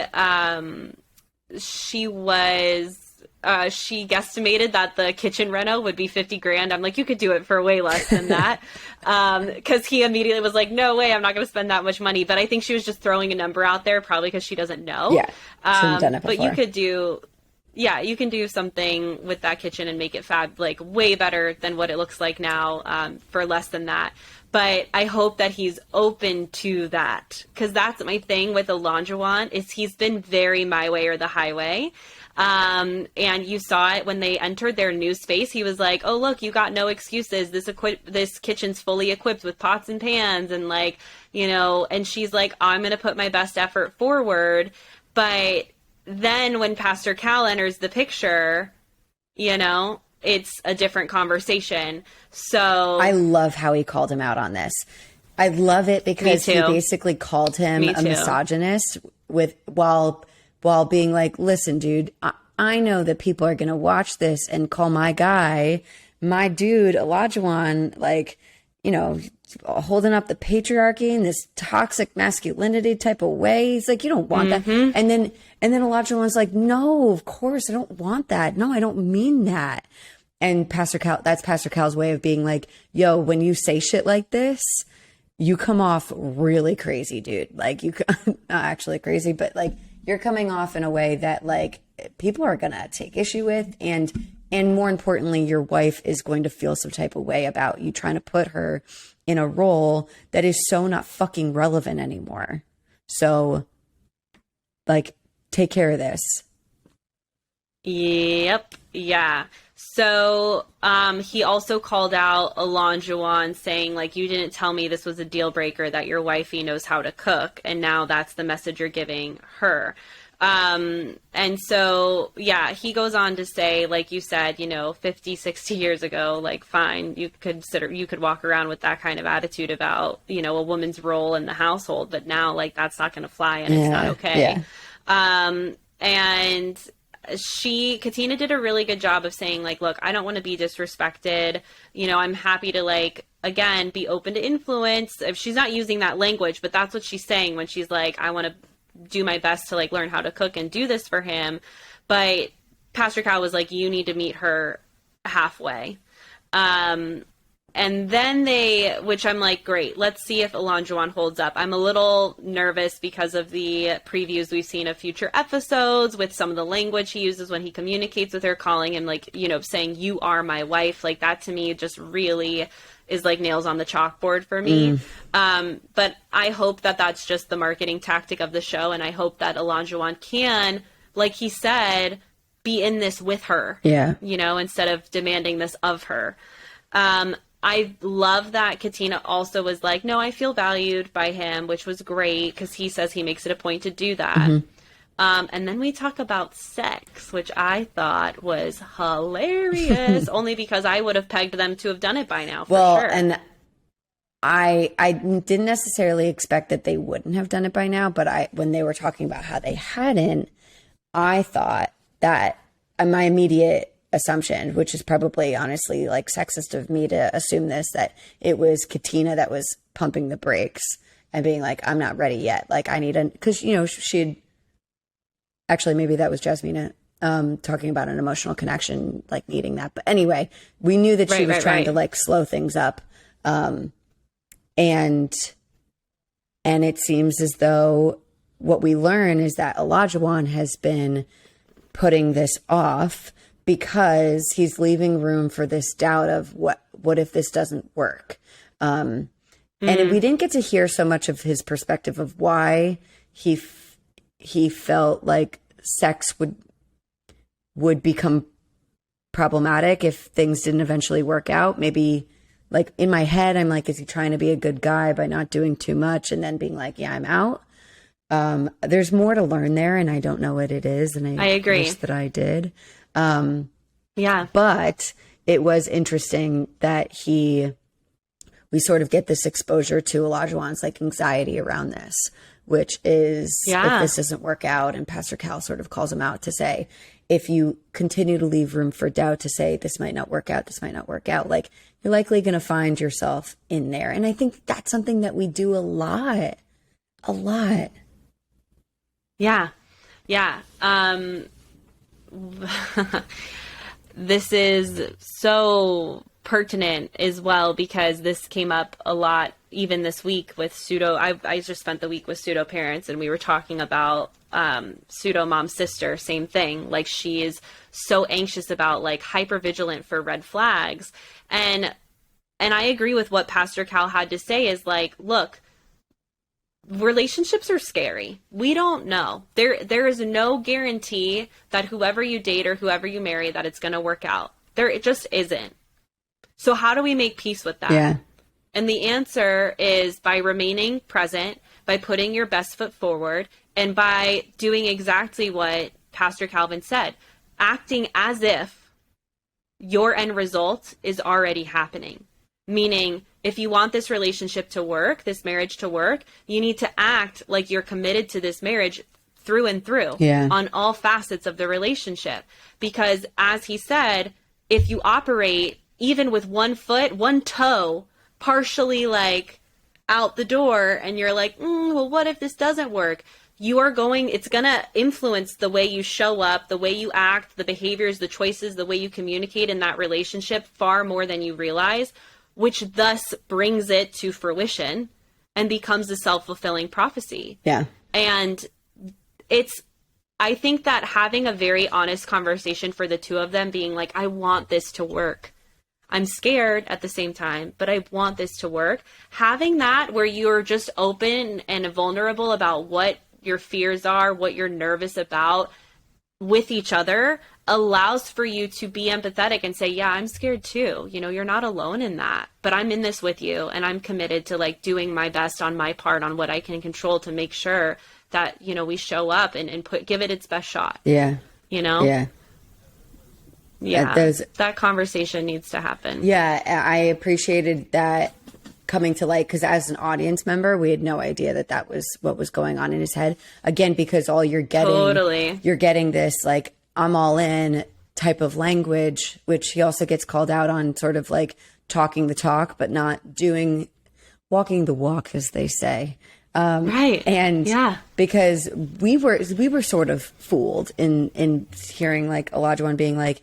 guesstimated that the kitchen reno would be 50 grand. I'm like, you could do it for way less than that. Cause he immediately was like, no way, I'm not going to spend that much money. But I think she was just throwing a number out there, probably because she doesn't know. Yeah. She's done it before. But you can do something with that kitchen and make it like way better than what it looks like now, for less than that. But I hope that he's open to that, because that's my thing with Elijahuan is he's been very my way or the highway. And you saw it when they entered their new space. He was like, oh, look, you got no excuses. This kitchen's fully equipped with pots and pans. And like, and she's like, I'm going to put my best effort forward. But then when Pastor Cal enters the picture, it's a different conversation. So I love how he called him out on this. I love it because he basically called him a misogynist while being like, listen, dude, I know that people are going to watch this and call my dude, Elijahuan, like, holding up the patriarchy in this toxic masculinity type of way. He's like, you don't want that. And then Elijahuan's like, no, of course I don't want that. No, I don't mean that. And that's Pastor Cal's way of being like, yo, when you say shit like this, you come off really crazy, dude. Like, not actually crazy, but like, you're coming off in a way that like people are going to take issue with. And more importantly, your wife is going to feel some type of way about you trying to put her in a role that is so not fucking relevant anymore. So like, take care of this. Yep. Yeah. So he also called out Elijahuan saying, like, you didn't tell me this was a deal breaker that your wifey knows how to cook. And now that's the message you're giving her. And so, yeah, he goes on to say, like you said, 50, 60 years ago, like, fine, you could walk around with that kind of attitude about, a woman's role in the household, but now, like, that's not going to fly and it's not okay. Yeah. And Katina did a really good job of saying, like, look, I don't want to be disrespected. I'm happy to, like, again, be open to influence. If she's not using that language, but that's what she's saying when she's like, I want to do my best to, like, learn how to cook and do this for him. But Pastor Cal was like, you need to meet her halfway. And then which I'm like, great, let's see if Elijahuan holds up. I'm a little nervous because of the previews we've seen of future episodes with some of the language he uses when he communicates with her, calling him, like, saying, you are my wife. Like, that to me just really is like nails on the chalkboard for me. But I hope that that's just the marketing tactic of the show. And I hope that Elijahuan can, like he said, be in this with her, instead of demanding this of her. I love that Katina also was like, no, I feel valued by him, which was great because he says he makes it a point to do that. And then we talk about sex, which I thought was hilarious, only because I would have pegged them to have done it by now. For sure. And I didn't necessarily expect that they wouldn't have done it by now, but when they were talking about how they hadn't, I thought that my immediate assumption, which is probably honestly like sexist of me to assume this, that it was Katina that was pumping the brakes and being like, I'm not ready yet. Like, I need because, she'd actually, maybe that was Jasmina talking about an emotional connection, like needing that. But anyway, we knew that she was trying to, like, slow things up. And it seems as though what we learn is that Elijahuan has been putting this off because he's leaving room for this doubt of what if this doesn't work? And we didn't get to hear so much of his perspective of why he felt like sex would become problematic if things didn't eventually work out. Maybe, like, in my head, I'm like, is he trying to be a good guy by not doing too much and then being like, yeah, I'm out? There's more to learn there, and I don't know what it is, and I agree. Wish that I did. But it was interesting that we sort of get this exposure to Elijahuan's, like, anxiety around this, which is if this doesn't work out, and Pastor Cal sort of calls him out to say, if you continue to leave room for doubt to say, this might not work out, like, you're likely going to find yourself in there. And I think that's something that we do a lot. Yeah. This is so pertinent as well because this came up a lot even this week with pseudo. I just spent the week with pseudo parents, and we were talking about pseudo mom's sister. Same thing. Like, she is so anxious about, like, hyper vigilant for red flags, and I agree with what Pastor Cal had to say. Is like, look, relationships are scary. We don't know. There is no guarantee that whoever you date or whoever you marry, that it's going to work out. It just isn't. So how do we make peace with that? Yeah. And the answer is by remaining present, by putting your best foot forward, and by doing exactly what Pastor Calvin said, acting as if your end result is already happening. Meaning, if you want this relationship to work, this marriage to work, you need to act like you're committed to this marriage through and through on all facets of the relationship. Because as he said, if you operate even with one foot, one toe, partially, like, out the door, and you're like, well, what if this doesn't work? It's going to influence the way you show up, the way you act, the behaviors, the choices, the way you communicate in that relationship far more than you realize, which thus brings it to fruition and becomes a self-fulfilling prophecy. Yeah. And I think that having a very honest conversation for the two of them, being like, I want this to work. I'm scared at the same time, but I want this to work. Having that where you're just open and vulnerable about what your fears are, what you're nervous about with each other, allows for you to be empathetic and say, yeah, I'm scared too. You're not alone in that, but I'm in this with you, and I'm committed to, like, doing my best on my part on what I can control to make sure that, we show up and give it its best shot. Yeah. Yeah. Yeah. That conversation needs to happen. Yeah. I appreciated that coming to light, because as an audience member, we had no idea that was what was going on in his head. Again, because all you're getting this, like, I'm all in type of language, which he also gets called out on, sort of like talking the talk, but not walking the walk, as they say. Right. And because we were sort of fooled in hearing like Elijahuan being like,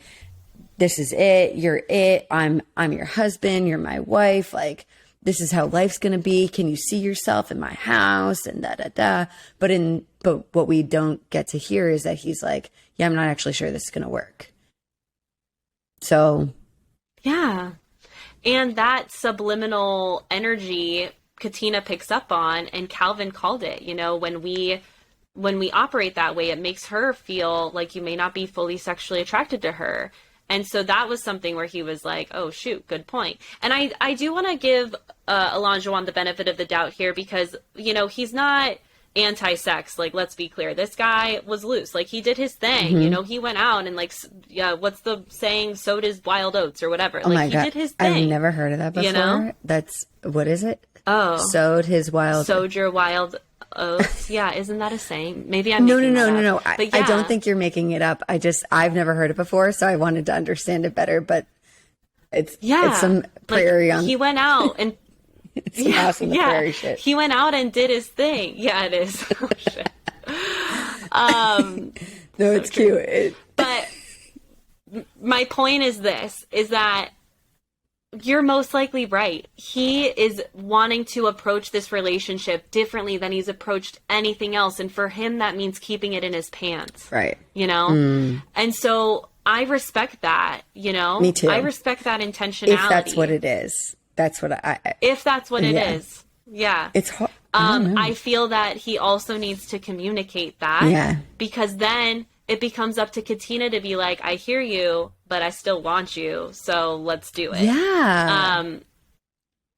this is it, you're it, I'm your husband, you're my wife, like, this is how life's going to be. Can you see yourself in my house? And But what we don't get to hear is that he's like, yeah, I'm not actually sure this is going to work. So. Yeah. And that subliminal energy Katina picks up on, and Calvin called it, when we operate that way, it makes her feel like you may not be fully sexually attracted to her. And so that was something where he was like, oh, shoot, good point. And I do want to give Elijahuan the benefit of the doubt here, because, he's not anti-sex. Like, let's be clear. This guy was loose. Like, he did his thing. Mm-hmm. He went out and, like, what's the saying? Sowed his wild oats or whatever. Oh, like, my he God. did his thing. I've never heard of that before. What is it? Oh. Sowed your wild oats. Yeah, isn't that a saying? Maybe I'm making that up. No. I don't think you're making it up. I've never heard it before, so I wanted to understand it better. But it's some prairie on. He went out and it's some house in the prairie shit. He went out and did his thing. Yeah, it is. Oh, shit. No, it's so cute. But my point is that you're most likely right. He is wanting to approach this relationship differently than he's approached anything else. And for him, that means keeping it in his pants. Right. And so I respect that, Me too. I respect that intentionality. If that's what it is. That's what if that's what it is. Yeah. It's hard. I feel that he also needs to communicate that. Yeah. Because then it becomes up to Katina to be like, I hear you, but I still want you, so let's do it. Yeah.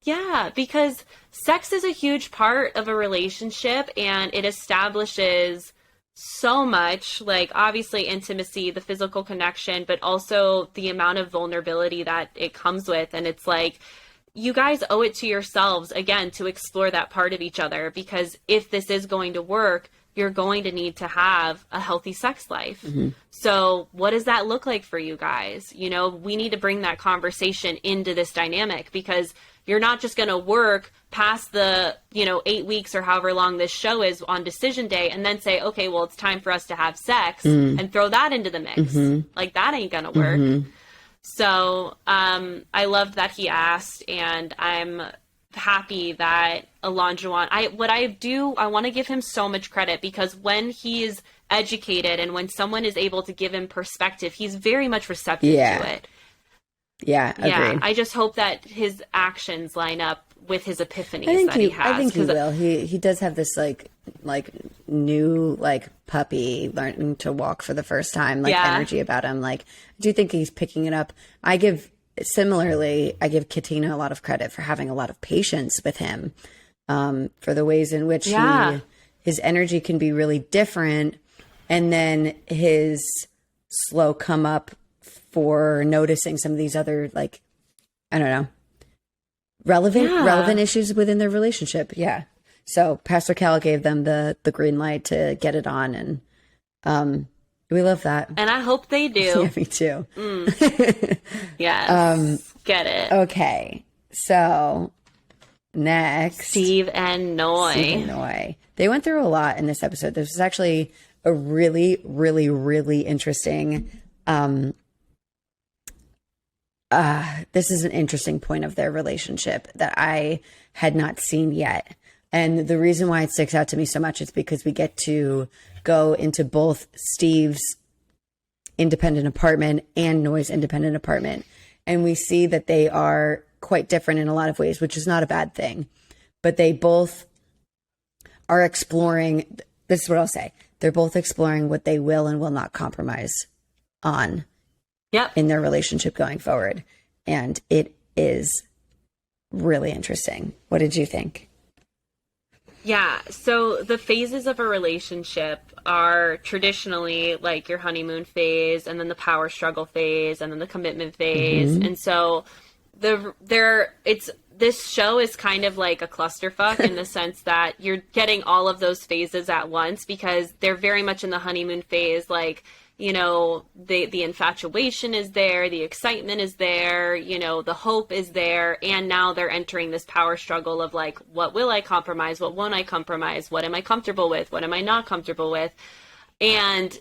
Yeah, because sex is a huge part of a relationship, and it establishes so much, like, obviously intimacy, the physical connection, but also the amount of vulnerability that it comes with. And it's like, you guys owe it to yourselves, again, to explore that part of each other, because if this is going to work, you're going to need to have a healthy sex life. Mm-hmm. So what does that look like for you guys? We need to bring that conversation into this dynamic, because you're not just going to work past the, 8 weeks or however long this show is on decision day and then say, okay, well, it's time for us to have sex and throw that into the mix. Mm-hmm. Like, that ain't going to work. Mm-hmm. So I loved that he asked, and I'm happy that Elijahuan, I want to give him so much credit, because when he's educated and when someone is able to give him perspective, he's very much receptive to it. Yeah, agreed. Yeah, I just hope that his actions line up with his epiphanies that he has. I think he will. He does have this like new puppy learning to walk for the first time, energy about him. Like, I do think he's picking it up. I give Katina a lot of credit for having a lot of patience with him, for the ways in which his energy can be really different, and then his slow come up for noticing some of these other, relevant issues within their relationship. Yeah. So Pastor Cal gave them the green light to get it on, and we love that. And I hope they do. Yeah, me too. Yes. Get it. Okay. So next, Steve and Noi. They went through a lot in this episode. This was actually a really, really, really interesting. This is an interesting point of their relationship that I had not seen yet. And the reason why it sticks out to me so much is because we get to go into both Steve's independent apartment and Noi's independent apartment. And we see that they are quite different in a lot of ways, which is not a bad thing. But they both are exploring, this is what I'll say, they're both exploring what they will and will not compromise on in their relationship going forward. And it is really interesting. What did you think? Yeah, so the phases of a relationship are traditionally like your honeymoon phase and then the power struggle phase and then the commitment phase. Mm-hmm. And so this show is kind of like a clusterfuck in the sense that you're getting all of those phases at once because they're very much in the honeymoon phase, like, you know, the infatuation is there, the excitement is there, you know, the hope is there, and now they're entering this power struggle of like, what will I compromise? What won't I compromise? What am I comfortable with? What am I not comfortable with? And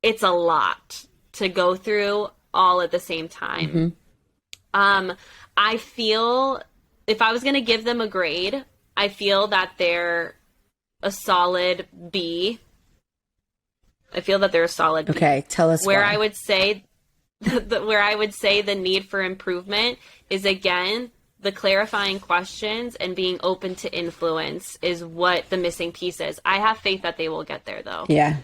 it's a lot to go through all at the same time. Mm-hmm. I feel if I was going to give them a grade, I feel that they're a solid B. I feel that they're a solid B. Okay, tell us where why. I would say where I would say the need for improvement is, again, the clarifying questions and being open to influence is what the missing piece is. I have faith that they will get there, though. Yeah.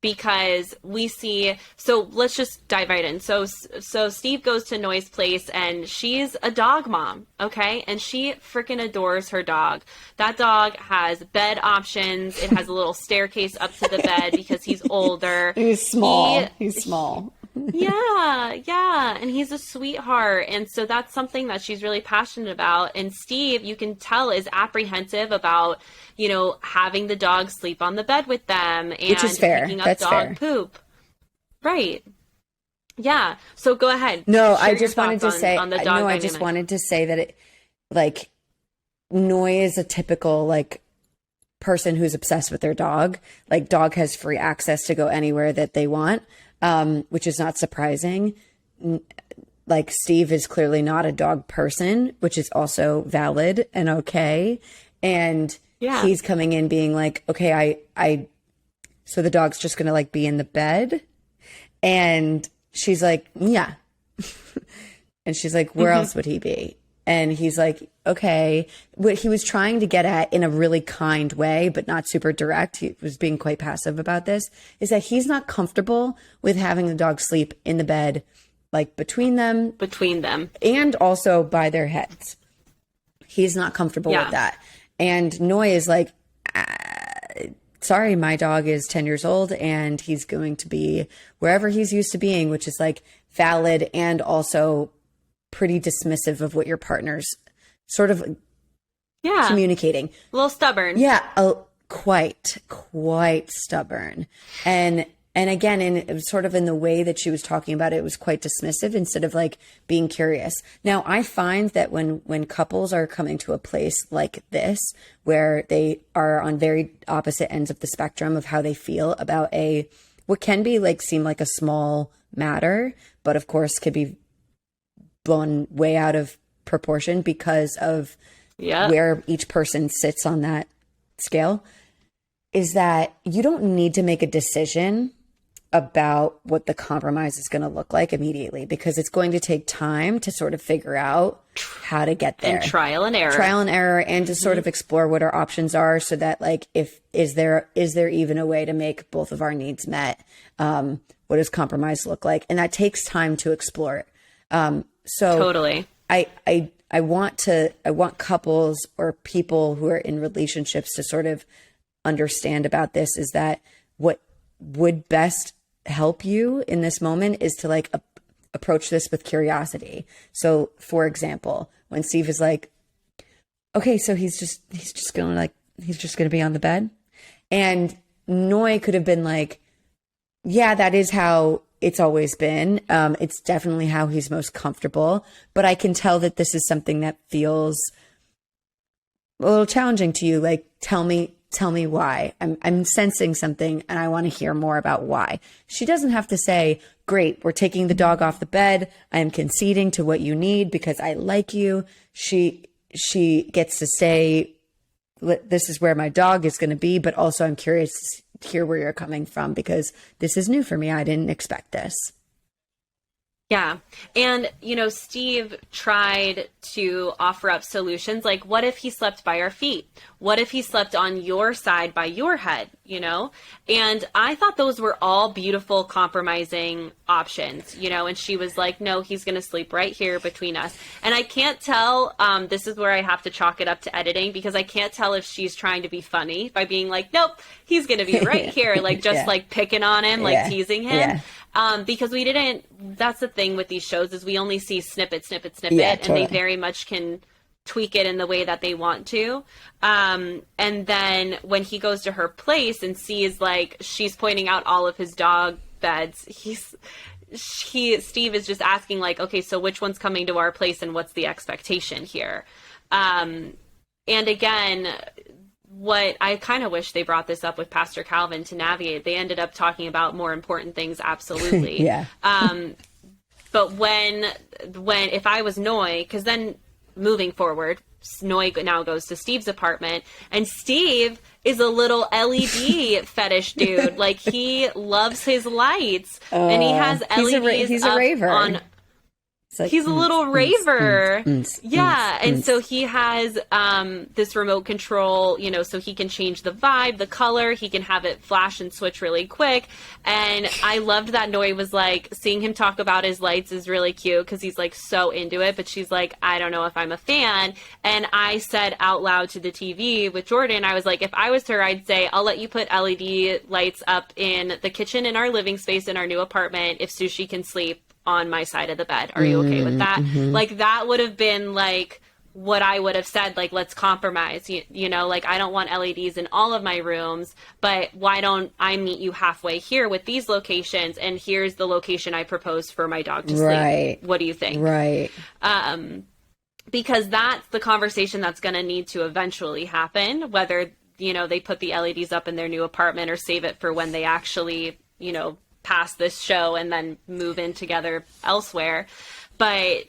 Because we see, so let's just dive right in. So Steve goes to Noi's place and she's a dog mom, okay? And she freaking adores her dog. That dog has bed options. It has a little staircase up to the bed because he's older. He's small. He's small. Yeah. And he's a sweetheart. And so that's something that she's really passionate about. And Steve, you can tell, is apprehensive about, you know, having the dog sleep on the bed with them and which is fair. picking up That's dog fair. poop. Right. Yeah. So go ahead. No, Share I your just wanted to thoughts say, on the dog no, I dynamic. just wanted to say that it, like, Noi is a typical, like, person who's obsessed with their dog. Like, dog has free access to go anywhere that they want, which is not surprising. Like, Steve is clearly not a dog person, which is also valid and okay. And Yeah. he's coming in being like, okay, so the dog's just going to, like, be in the bed. And she's like, yeah. And she's like, where else would he be? And he's like, okay. What he was trying to get at in a really kind way, but not super direct, he was being quite passive about this, is that he's not comfortable with having the dog sleep in the bed, like between them. And also by their heads. He's not comfortable with that. And Noi is like, sorry, my dog is 10 years old and he's going to be wherever he's used to being, which is like valid and also pretty dismissive of what your partner's sort of communicating. A little stubborn. Yeah, quite stubborn. And again, it was sort of in the way that she was talking about it, it was quite dismissive instead of like being curious. Now, I find that when couples are coming to a place like this, where they are on very opposite ends of the spectrum of how they feel about what can be like, seem like a small matter, but of course could be blown way out of proportion because of where each person sits on that scale, is that you don't need to make a decision about what the compromise is going to look like immediately, because it's going to take time to sort of figure out how to get there. And trial and error. And to sort of explore what our options are, so that like, is there even a way to make both of our needs met? What does compromise look like? And that takes time to explore it. So totally. I want couples or people who are in relationships to sort of understand about this, is that what would best help you in this moment is to like approach this with curiosity. So for example, when Steve is like, okay, so he's just gonna be on the bed, and Noi could have been like, yeah, that is how it's always been. It's definitely how he's most comfortable, but I can tell that this is something that feels a little challenging to you. Like, tell me why. I'm sensing something and I want to hear more about why. She doesn't have to say, great, we're taking the dog off the bed, I am conceding to what you need because I like you. She gets to say, this is where my dog is going to be, but also I'm curious to hear where you're coming from because this is new for me. I didn't expect this. Yeah. And, Steve tried to offer up solutions. Like, what if he slept by our feet? What if he slept on your side by your head, And I thought those were all beautiful compromising options, and she was like, no, he's going to sleep right here between us. And I can't tell, this is where I have to chalk it up to editing, because I can't tell if she's trying to be funny by being like, nope, he's going to be right here. Like, just like picking on him, like teasing him. Because that's the thing with these shows, is we only see snippet, and they very much can tweak it in the way that they want to. And then when he goes to her place and sees, like, she's pointing out all of his dog beds, Steve is just asking, like, okay, so which one's coming to our place and what's the expectation here? And again, what I kind of wish they brought this up with Pastor Calvin to navigate. They ended up talking about more important things. Absolutely. Yeah. But if I was Noy, because then moving forward, Noy now goes to Steve's apartment, and Steve is a little LED fetish dude. Like, he loves his lights, and he has LEDs. He's a raver. Like, he's a little raver. And so he has this remote control, so he can change the vibe, the color. He can have it flash and switch really quick. And I loved that Noy was like, seeing him talk about his lights is really cute, because he's like so into it. But she's like, I don't know if I'm a fan. And I said out loud to the TV with Jordan, I was like, if I was her, I'd say, I'll let you put LED lights up in the kitchen in our living space in our new apartment if Sushi can sleep on my side of the bed. Are you okay with that? Mm-hmm. Like, that would have been like what I would have said, like, let's compromise, like, I don't want LEDs in all of my rooms, but why don't I meet you halfway here with these locations, and here's the location I proposed for my dog to sleep. What do you think? Right. Because that's the conversation that's going to need to eventually happen, whether, they put the LEDs up in their new apartment or save it for when they actually, pass this show and then move in together elsewhere. But,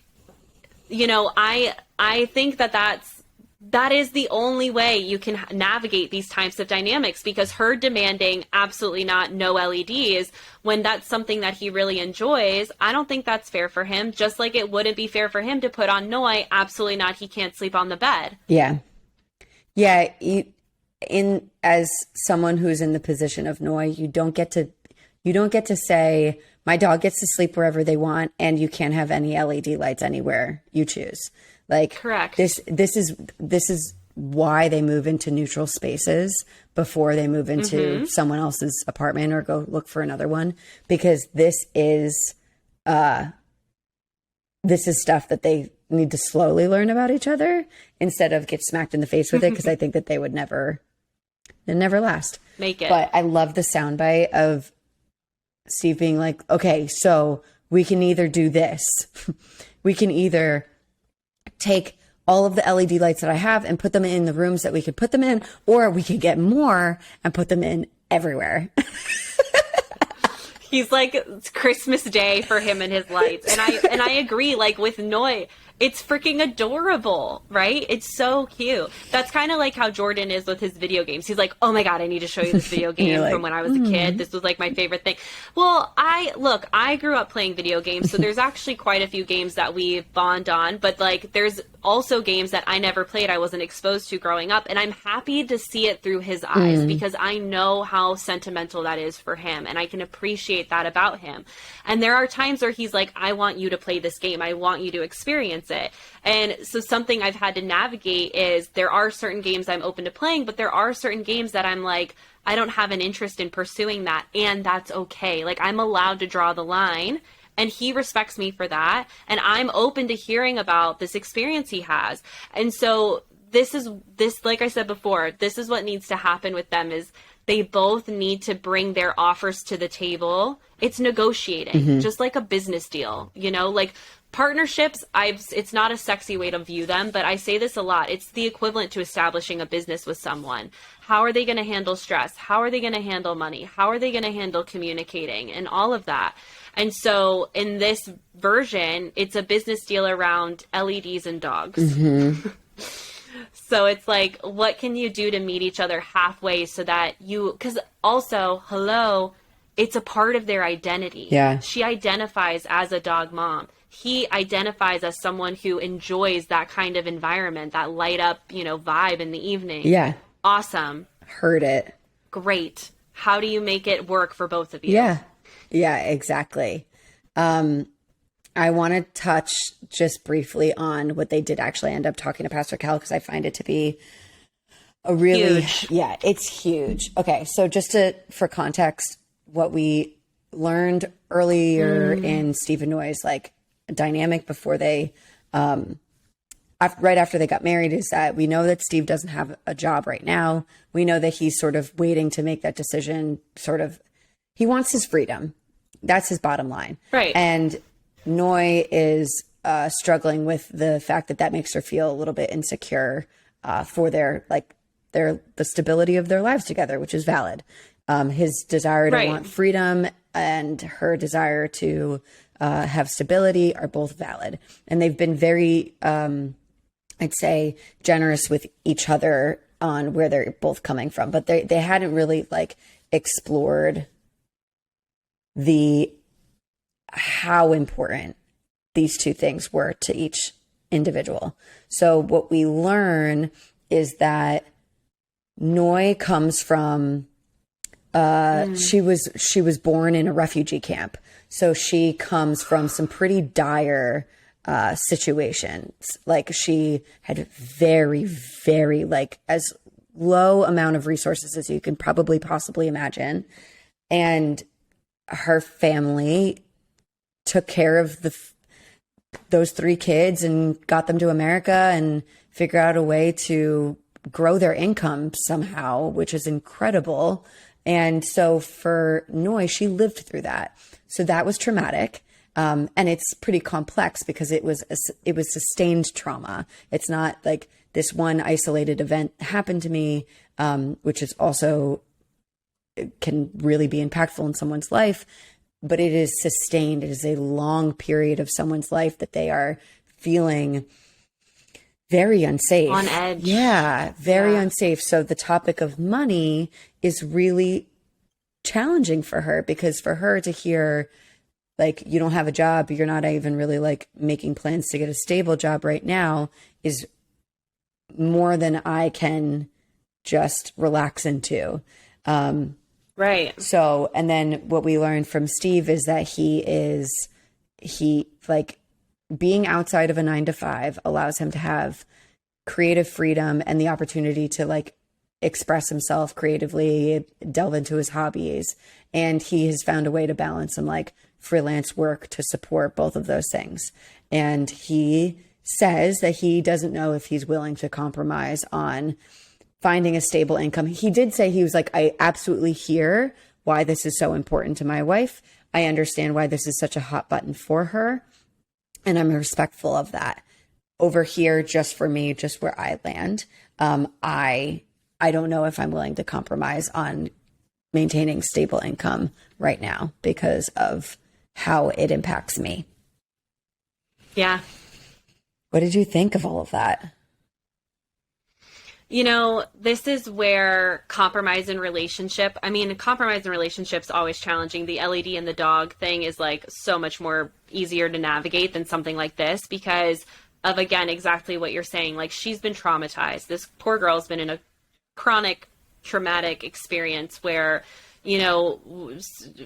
I think that is the only way you can navigate these types of dynamics, because her demanding absolutely not, no LEDs, when that's something that he really enjoys, I don't think that's fair for him. Just like it wouldn't be fair for him to put on Noy, absolutely not, he can't sleep on the bed. Yeah. Yeah. As someone who's in the position of Noy, you don't get to say, my dog gets to sleep wherever they want, and you can't have any LED lights anywhere you choose. Like, correct. This is why they move into neutral spaces before they move into someone else's apartment or go look for another one, because this is stuff that they need to slowly learn about each other instead of get smacked in the face with it, because I think that they'd never last. Make it. But I love the soundbite of Steve being like, okay, so we can either do this. We can either take all of the LED lights that I have and put them in the rooms that we could put them in, or we could get more and put them in everywhere. He's like, it's Christmas Day for him and his lights. And I agree, like, with Noy, it's freaking adorable, right? It's so cute. That's kind of like how Jordan is with his video games. He's like, oh my God, I need to show you this video game like, from when I was a kid. This was like my favorite thing. Well, I grew up playing video games, so there's actually quite a few games that we bond on, but like, there's also games that I never played, I wasn't exposed to growing up, and I'm happy to see it through his eyes, because I know how sentimental that is for him, and I can appreciate that about him. And there are times where he's like, I want you to play this game, I want you to experience it. And so something I've had to navigate is, there are certain games I'm open to playing, but there are certain games that I'm like, I don't have an interest in pursuing that, and that's okay. Like, I'm allowed to draw the line, and he respects me for that. And I'm open to hearing about this experience he has. And so this, like I said before, this is what needs to happen with them, is they both need to bring their offers to the table. It's negotiating, just like a business deal, like partnerships. It's not a sexy way to view them, but I say this a lot. It's the equivalent to establishing a business with someone. How are they going to handle stress? How are they going to handle money? How are they going to handle communicating and all of that? And so in this version, it's a business deal around LEDs and dogs. So it's like, what can you do to meet each other halfway so that because also, hello, it's a part of their identity. Yeah. She identifies as a dog mom. He identifies as someone who enjoys that kind of environment, that light up, vibe in the evening. Yeah. Awesome. Heard it. Great. How do you make it work for both of you? Yeah. Yeah, exactly. I want to touch just briefly on what they did actually end up talking to Pastor Cal, because I find it to be a really, huge. Yeah, it's huge. Okay. So just for context, what we learned earlier in Steve and Noy's like dynamic before they, right after they got married, is that we know that Steve doesn't have a job right now. We know that he's sort of waiting to make that decision. He wants his freedom. That's his bottom line. Right. And Noy is struggling with the fact that makes her feel a little bit insecure for the stability of their lives together, which is valid. His desire to want freedom and her desire to have stability are both valid. And they've been very, I'd say, generous with each other on where they're both coming from. But they hadn't really explored how important these two things were to each individual. So what we learn is that Noy comes from she was born in a refugee camp. So she comes from some pretty dire situations. She had very, very as low amount of resources as you can probably possibly imagine. And her family took care of those 3 kids and got them to America and figured out a way to grow their income somehow, which is incredible. And so for Noy, she lived through that. So that was traumatic. And it's pretty complex because it was sustained trauma. It's not like this one isolated event happened to me, which is also can really be impactful in someone's life, but it is sustained. It is a long period of someone's life that they are feeling very unsafe. On edge. Yeah, very unsafe. So the topic of money is really challenging for her, because for her to hear, you don't have a job, you're not even really making plans to get a stable job right now, is more than I can just relax into. Right. So, and then what we learned from Steve is that being outside of a 9-to-5 allows him to have creative freedom and the opportunity to express himself creatively, delve into his hobbies. And he has found a way to balance some freelance work to support both of those things. And he says that he doesn't know if he's willing to compromise on finding a stable income. He did say, he was I absolutely hear why this is so important to my wife. I understand why this is such a hot button for her. And I'm respectful of that. Over here, just for me, just where I land, I don't know if I'm willing to compromise on maintaining stable income right now because of how it impacts me. Yeah. What did you think of all of that? This is where compromise in relationships always challenging. The LED and the dog thing is so much more easier to navigate than something like this because of, again, exactly what you're saying. She's been traumatized. This poor girl's been in a chronic traumatic experience where,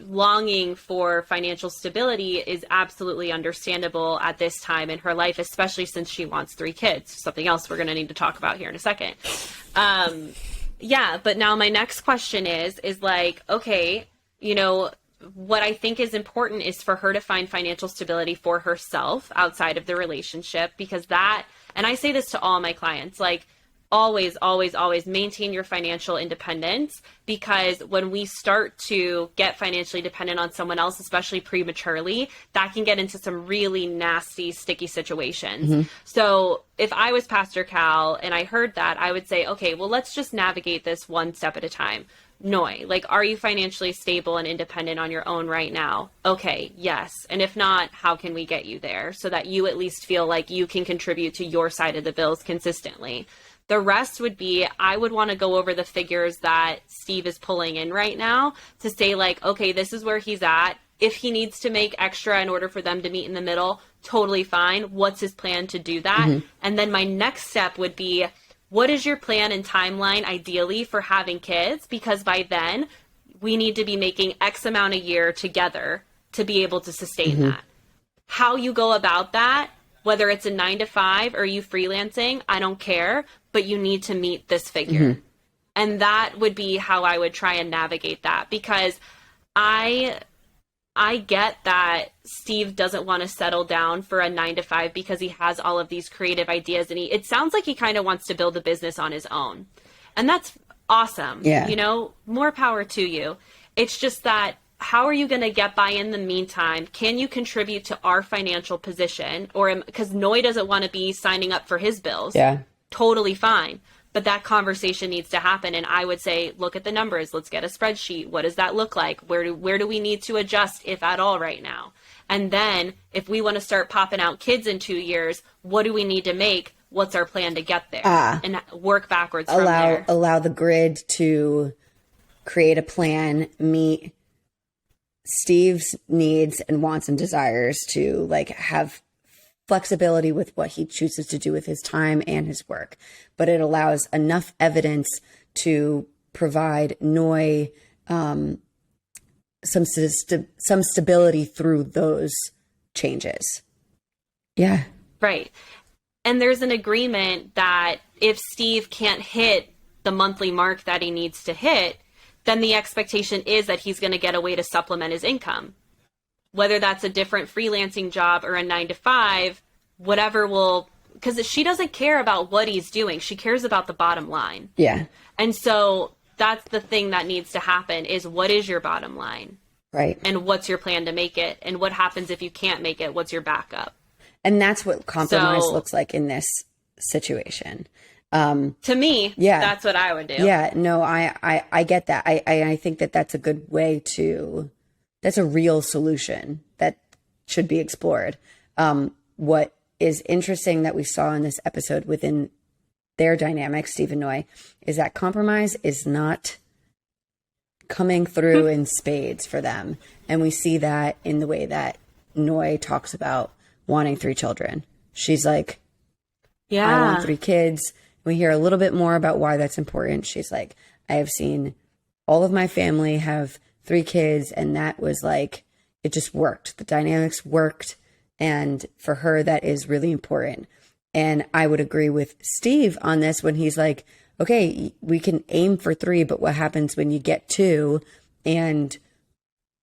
longing for financial stability is absolutely understandable at this time in her life, especially since she wants 3 kids, something else we're going to need to talk about here in a second. But now my next question is okay, what I think is important is for her to find financial stability for herself outside of the relationship, because and I say this to all my clients, always, always, always maintain your financial independence, because when we start to get financially dependent on someone else, especially prematurely, that can get into some really nasty, sticky situations. Mm-hmm. So if I was Pastor Cal and I heard that, I would say, okay, well, let's just navigate this one step at a time. Noy, are you financially stable and independent on your own right now? Okay, yes. And if not, how can we get you there so that you at least feel like you can contribute to your side of the bills consistently? The rest would be, I would want to go over the figures that Steve is pulling in right now to say like, okay, this is where he's at. If he needs to make extra in order for them to meet in the middle, totally fine. What's his plan to do that? And then my next step would be, what is your plan and timeline ideally for having kids? Because by then we need to be making X amount a year together to be able to sustain that. How you go about that, whether it's a 9 to 5 or you freelancing, I don't care, but you need to meet this figure. And that would be how I would try and navigate that, because I get that Steve doesn't want to settle down for a 9 to 5 because he has all of these creative ideas, and it sounds like he kind of wants to build a business on his own. And that's awesome. Yeah. You know, more power to you. It's just that, how are you going to get by in the meantime? Can you contribute to our financial position? Or because Noy doesn't want to be signing up for his bills. Yeah. Totally fine. But that conversation needs to happen. And I would say, look at the numbers. Let's get a spreadsheet. What does that look like? Where do we need to adjust, if at all, right now? And then if we want to start popping out kids in 2 years, what do we need to make? What's our plan to get there? And work backwards from there. Allow the grid to create a plan, meet Steve's needs and wants and desires, to like have flexibility with what he chooses to do with his time and his work, but it allows enough evidence to provide Noy some stability through those changes. Yeah. Right. And there's an agreement that if Steve can't hit the monthly mark that he needs to hit, then the expectation is that he's going to get a way to supplement his income. Whether that's a different freelancing job or a 9 to 5, whatever will, because she doesn't care about what he's doing. She cares about the bottom line. Yeah. And so that's the thing that needs to happen, is what is your bottom line? Right. And what's your plan to make it? And what happens if you can't make it? What's your backup? And that's what compromise looks like in this situation. To me, yeah, that's what I would do. Yeah, no, I get that. I think that that's a good way that's a real solution that should be explored. What is interesting that we saw in this episode within their dynamic, Steve and Noy, is that compromise is not coming through in spades for them. And we see that in the way that Noy talks about wanting 3 children. She's like, I want 3 kids. We hear a little bit more about why that's important. She's like, I have seen all of my family have 3 kids, and that was like, it just worked. The dynamics worked. And for her, that is really important. And I would agree with Steve on this when he's like, okay, we can aim for 3, but what happens when you get 2 and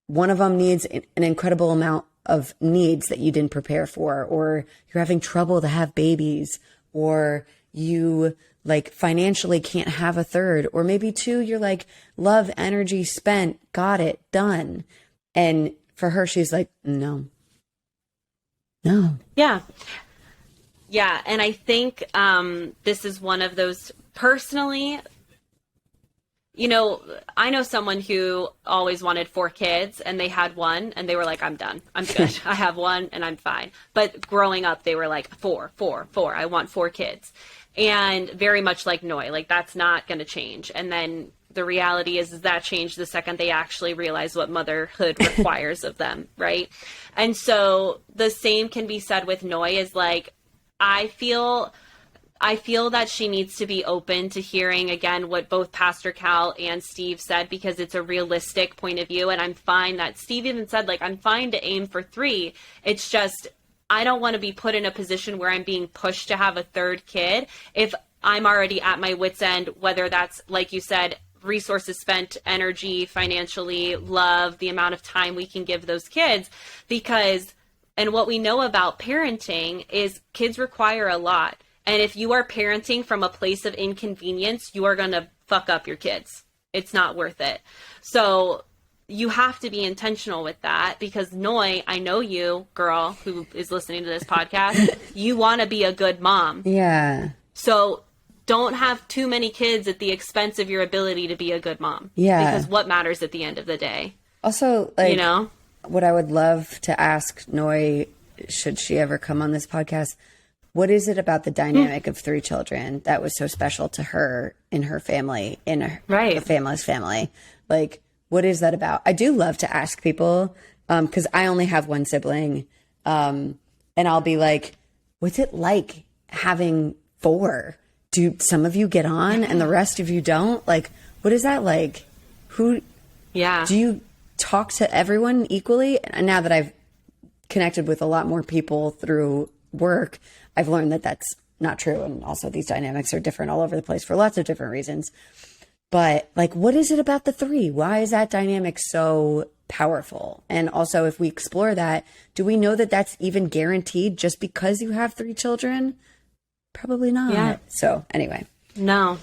one of them needs an incredible amount of needs that you didn't prepare for, or you're having trouble to have babies, or you like financially can't have a 3rd, or maybe 2, you're like, love, energy spent, got it, done. And for her, she's like, no. Yeah. Yeah. And I think this is one of those, personally, you know, I know someone who always wanted 4 kids, and they had 1 and they were like, I'm done. I'm good. I have 1 and I'm fine. But growing up, they were like, 4. I want 4 kids. And very much like Noy, like that's not going to change. And then the reality is that changed the second they actually realize what motherhood requires of them. Right. And so the same can be said with Noy, is like, I feel that she needs to be open to hearing, again, what both Pastor Cal and Steve said, because it's a realistic point of view. And I'm fine that Steve even said, like, I'm fine to aim for 3. It's just, I don't want to be put in a position where I'm being pushed to have a 3rd kid if I'm already at my wit's end, whether that's, like you said, resources spent, energy, financially, love, the amount of time we can give those kids. Because, and what we know about parenting is kids require a lot. And if you are parenting from a place of inconvenience, you are going to fuck up your kids. It's not worth it. So you have to be intentional with that, because Noy, I know you, girl, who is listening to this podcast, you want to be a good mom. Yeah. So don't have too many kids at the expense of your ability to be a good mom. Yeah. Because what matters at the end of the day? Also, like, you know, what I would love to ask Noy, should she ever come on this podcast, what is it about the dynamic of 3 children that was so special to her in her family, in her family's family? Like, what is that about? I do love to ask people, because I only have one sibling, and I'll be like, what's it like having 4? Do some of you get on and the rest of you don't? Like, what is that like? Do you talk to everyone equally? And now that I've connected with a lot more people through work, I've learned that that's not true. And also these dynamics are different all over the place for lots of different reasons. But like, what is it about the 3? Why is that dynamic so powerful? And also, if we explore that, do we know that that's even guaranteed just because you have 3 children? Probably not. Yeah. So anyway. No.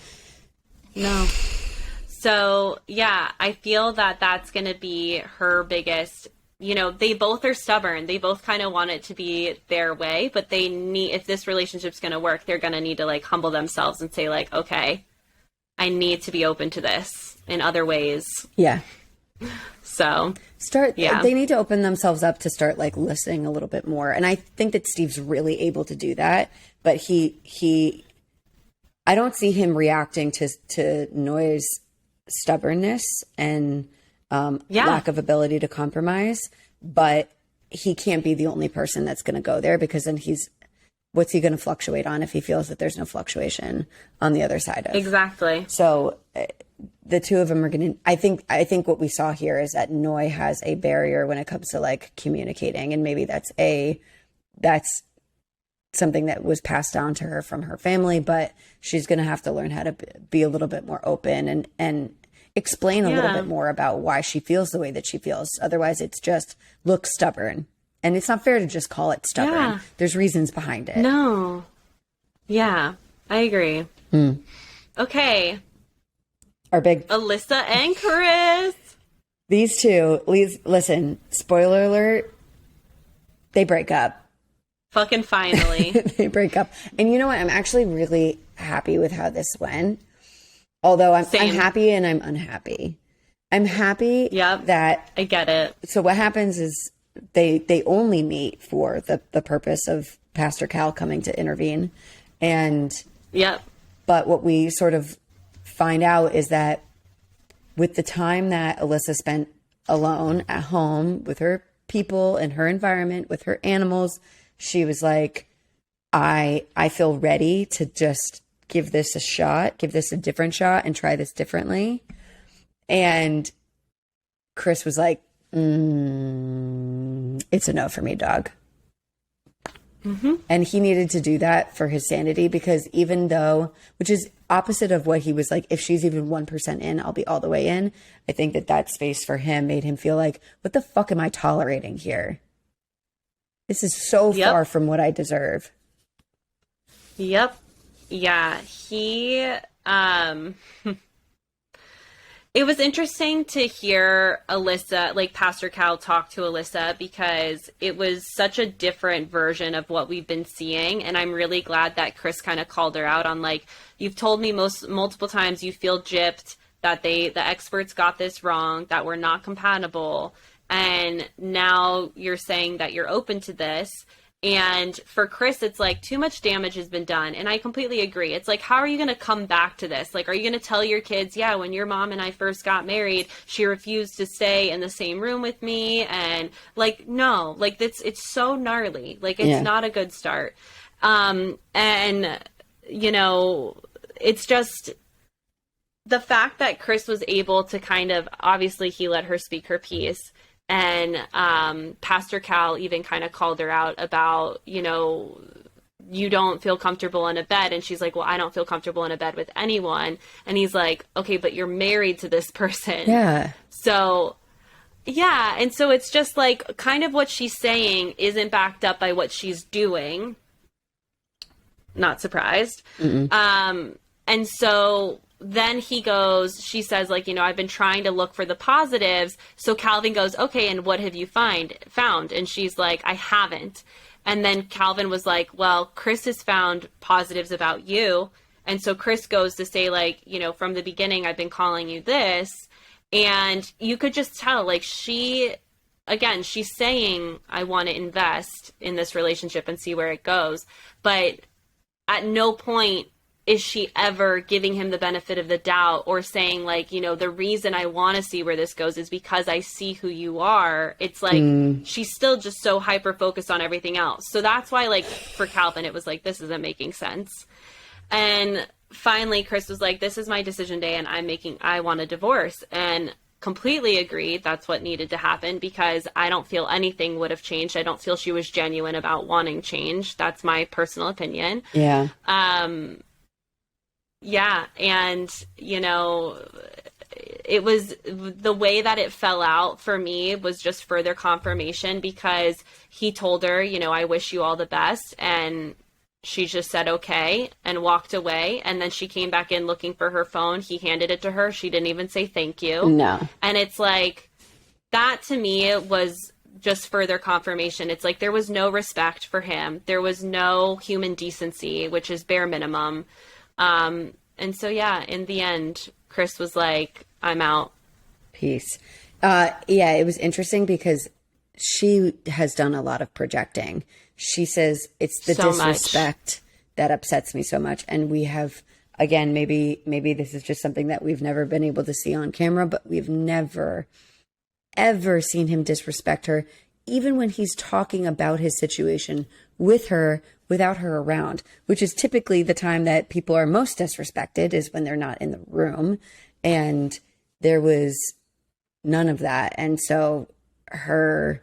So yeah, I feel that that's going to be her biggest, they both are stubborn. They both kind of want it to be their way, but they need, if this relationship's going to work, they're going to need to like humble themselves and say like, okay, I need to be open to this in other ways. Yeah. So they need to open themselves up to start like listening a little bit more. And I think that Steve's really able to do that, but I don't see him reacting to Noy's stubbornness and lack of ability to compromise, but he can't be the only person that's going to go there, because then what's he going to fluctuate on if he feels that there's no fluctuation on the other side of? Exactly. So the two of them are going to, I think what we saw here is that Noy has a barrier when it comes to like communicating. And maybe that's something that was passed down to her from her family, but she's going to have to learn how to be a little bit more open and explain a little bit more about why she feels the way that she feels. Otherwise it's just looks stubborn. And it's not fair to just call it stubborn. Yeah. There's reasons behind it. No. Yeah, I agree. Okay. Our big Alyssa and Chris. These two, listen, spoiler alert, they break up. Fucking finally. They break up. And you know what? I'm actually really happy with how this went. Although I'm happy and I'm unhappy. I'm happy that I get it. So what happens is they only meet for the purpose of Pastor Cal coming to intervene. And but what we sort of find out is that with the time that Alyssa spent alone at home with her people and her environment, with her animals, she was like, I feel ready to just give this a shot, give this a different shot and try this differently. And Chris was like, it's a no for me, dog. Mm-hmm. And he needed to do that for his sanity, because even though, which is opposite of what he was like, if she's even 1% in, I'll be all the way in. I think that space for him made him feel like, what the fuck am I tolerating here? This is so far from what I deserve. Yep. Yeah. He, it was interesting to hear Alyssa, like Pastor Cal talk to Alyssa, because it was such a different version of what we've been seeing. And I'm really glad that Chris kind of called her out on like, you've told me multiple times you feel gypped, that the experts got this wrong, that we're not compatible. And now you're saying that you're open to this. And for Chris, it's like too much damage has been done. And I completely agree. It's like, how are you going to come back to this? Like, are you going to tell your kids, yeah, when your mom and I first got married, she refused to stay in the same room with me? And like, no, like it's so gnarly. Like, it's not a good start. And, you know, it's just the fact that Chris was able to kind of, obviously he let her speak her piece. And Pastor Cal even kind of called her out about, you know, you don't feel comfortable in a bed. And she's like, well, I don't feel comfortable in a bed with anyone. And he's like, okay, but you're married to this person. Yeah. So, yeah. And so it's just like kind of what she's saying isn't backed up by what she's doing. Not surprised. And so then she says, like, you know, I've been trying to look for the positives. So Calvin goes, okay, and what have you found? And she's like, I haven't. And then Calvin was like, well, Chris has found positives about you. And so Chris goes to say, like, you know, from the beginning, I've been calling you this. And you could just tell, like, she again, she's saying, I want to invest in this relationship and see where it goes. But at no point is she ever giving him the benefit of the doubt or saying, like, you know, the reason I want to see where this goes is because I see who you are. It's like, she's still just so hyper focused on everything else. So that's why, like, for Calvin, it was like, this isn't making sense. And finally, Chris was like, this is my decision day and I want a divorce. And completely agreed. That's what needed to happen, because I don't feel anything would have changed. I don't feel she was genuine about wanting change. That's my personal opinion. Yeah. Yeah. And, you know, it was the way that it fell out for me was just further confirmation, because he told her, you know, I wish you all the best. And she just said, okay, and walked away. And then she came back in looking for her phone. He handed it to her. She didn't even say thank you. No. And it's like, that to me was just further confirmation. It's like, there was no respect for him. There was no human decency, which is bare minimum. And so, yeah, in the end, Chris was like, I'm out. Peace. Yeah, it was interesting because she has done a lot of projecting. She says it's the disrespect that upsets me so much. And we have, again, maybe this is just something that we've never been able to see on camera, but we've never, ever seen him disrespect her, even when he's talking about his situation with her, without her around, which is typically the time that people are most disrespected, is when they're not in the room. And there was none of that. And so her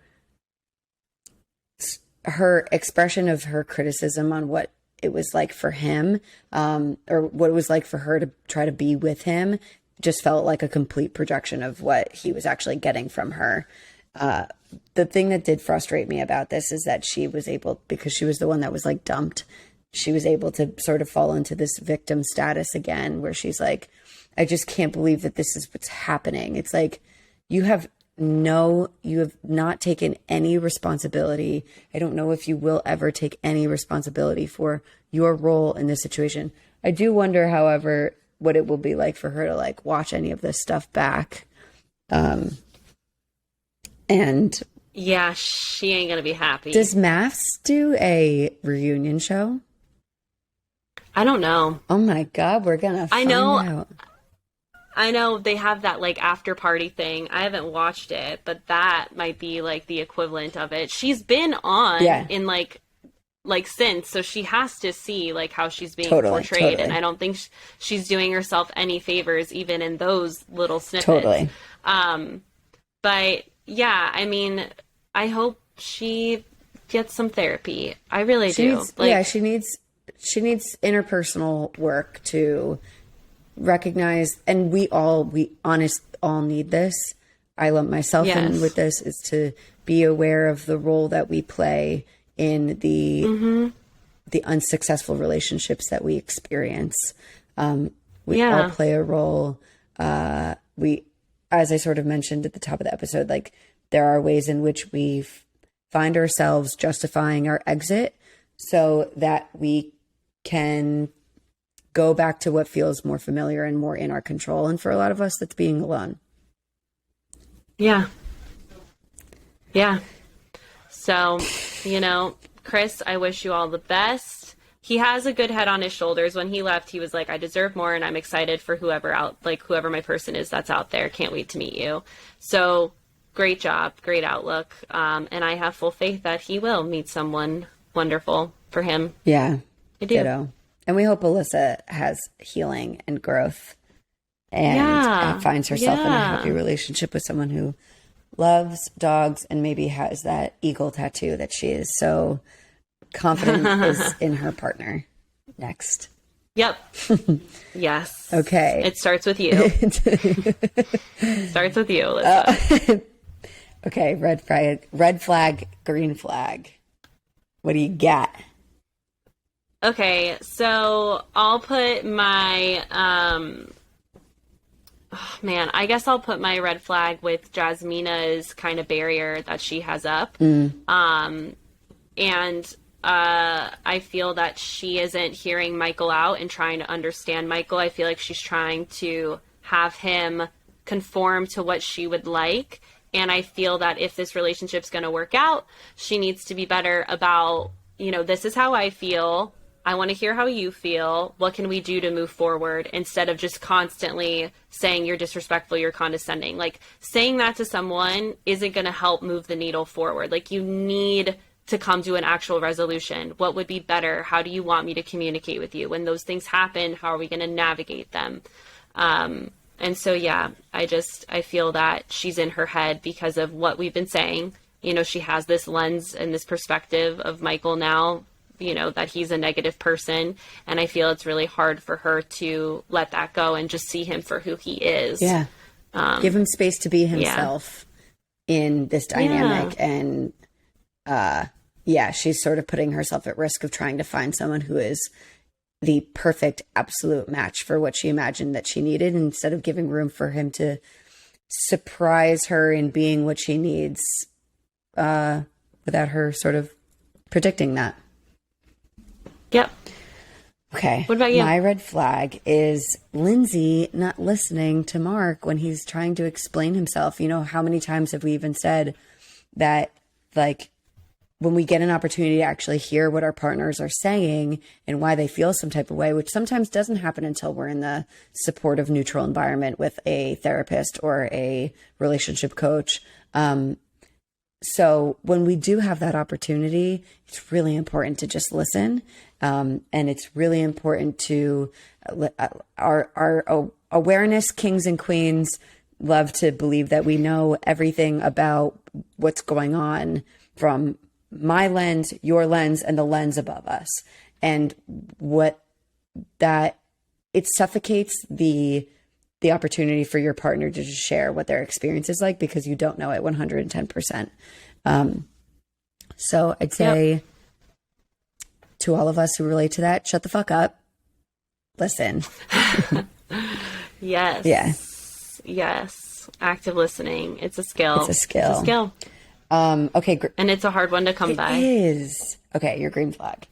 expression of her criticism on what it was like for him, or what it was like for her to try to be with him, just felt like a complete projection of what he was actually getting from her. The thing that did frustrate me about this is that she was able, because she was the one that was like dumped, she was able to sort of fall into this victim status again, where she's like, I just can't believe that this is what's happening. It's like, you have not taken any responsibility. I don't know if you will ever take any responsibility for your role in this situation. I do wonder, however, what it will be like for her to like watch any of this stuff back. And yeah, she ain't gonna be happy. Does Maths do a reunion show? I don't know. Oh my God, we're gonna find out. I know they have that like after party thing. I haven't watched it, but that might be like the equivalent of it. She's been on in like since, so she has to see like how she's being portrayed. And I don't think she's doing herself any favors even in those little snippets. But yeah, I mean, I hope she gets some therapy. I really do. She needs interpersonal work to recognize, and we all need this. I lump myself in with this, is to be aware of the role that we play in the unsuccessful relationships that we experience. We all play a role. As I sort of mentioned at the top of the episode, like there are ways in which we find ourselves justifying our exit so that we can go back to what feels more familiar and more in our control. And for a lot of us, that's being alone. Yeah. Yeah. So, you know, Chris, I wish you all the best. He has a good head on his shoulders. When he left, he was like, I deserve more, and I'm excited for whoever my person is that's out there. Can't wait to meet you. So great job, great outlook. And I have full faith that he will meet someone wonderful for him. Yeah. I do. Ditto. And we hope Alyssa has healing and growth and finds herself in a happy relationship with someone who loves dogs and maybe has that eagle tattoo that she is so confident is in her partner. Next. Yep. Yes. Okay. It starts with you. Starts with you, Alyssa. Okay. Red flag, green flag. What do you got? Okay, so I'll put my, I guess I'll put my red flag with Jasmina's kind of barrier that she has up. And I feel that she isn't hearing Michael out and trying to understand Michael. I feel like she's trying to have him conform to what she would like. And I feel that if this relationship's going to work out, she needs to be better about, this is how I feel. I want to hear how you feel. What can we do to move forward, instead of just constantly saying you're disrespectful, you're condescending. Like, saying that to someone isn't going to help move the needle forward. Like, you need to come to an actual resolution. What would be better? How do you want me to communicate with you? When those things happen, how are we going to navigate them? And so, yeah, I feel that she's in her head because of what we've been saying. She has this lens and this perspective of Michael now, that he's a negative person. And I feel it's really hard for her to let that go and just see him for who he is. Yeah. Give him space to be himself in this dynamic. And, she's sort of putting herself at risk of trying to find someone who is the perfect absolute match for what she imagined that she needed, instead of giving room for him to surprise her in being what she needs, without her sort of predicting that. Yep. Okay. What about you? My red flag is Lindsay not listening to Mark when he's trying to explain himself. How many times have we even said that, like, when we get an opportunity to actually hear what our partners are saying and why they feel some type of way, which sometimes doesn't happen until we're in the supportive, neutral environment with a therapist or a relationship coach. So when we do have that opportunity, it's really important to just listen. And it's really important to our awareness kings and queens love to believe that we know everything about what's going on from my lens, your lens, and the lens above us. And it suffocates the opportunity for your partner to just share what their experience is like, because you don't know it 110%. So I'd say to all of us who relate to that, shut the fuck up. Listen. Yes. Yeah. Yes. Active listening. It's a skill. It's a skill. Okay. And it's a hard one to come by. It is. Okay. Your green flag.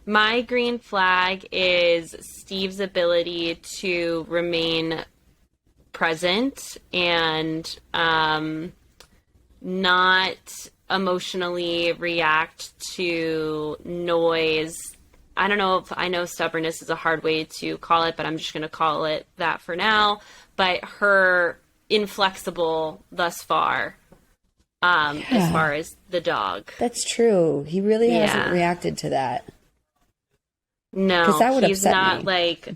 My green flag is Steve's ability to remain present and not emotionally react to noise. I don't know if I know stubbornness is a hard way to call it, but I'm just going to call it that for now. But her inflexible thus far, as far as the dog. That's true. He really hasn't reacted to that. No, because that would he's upset not me. like.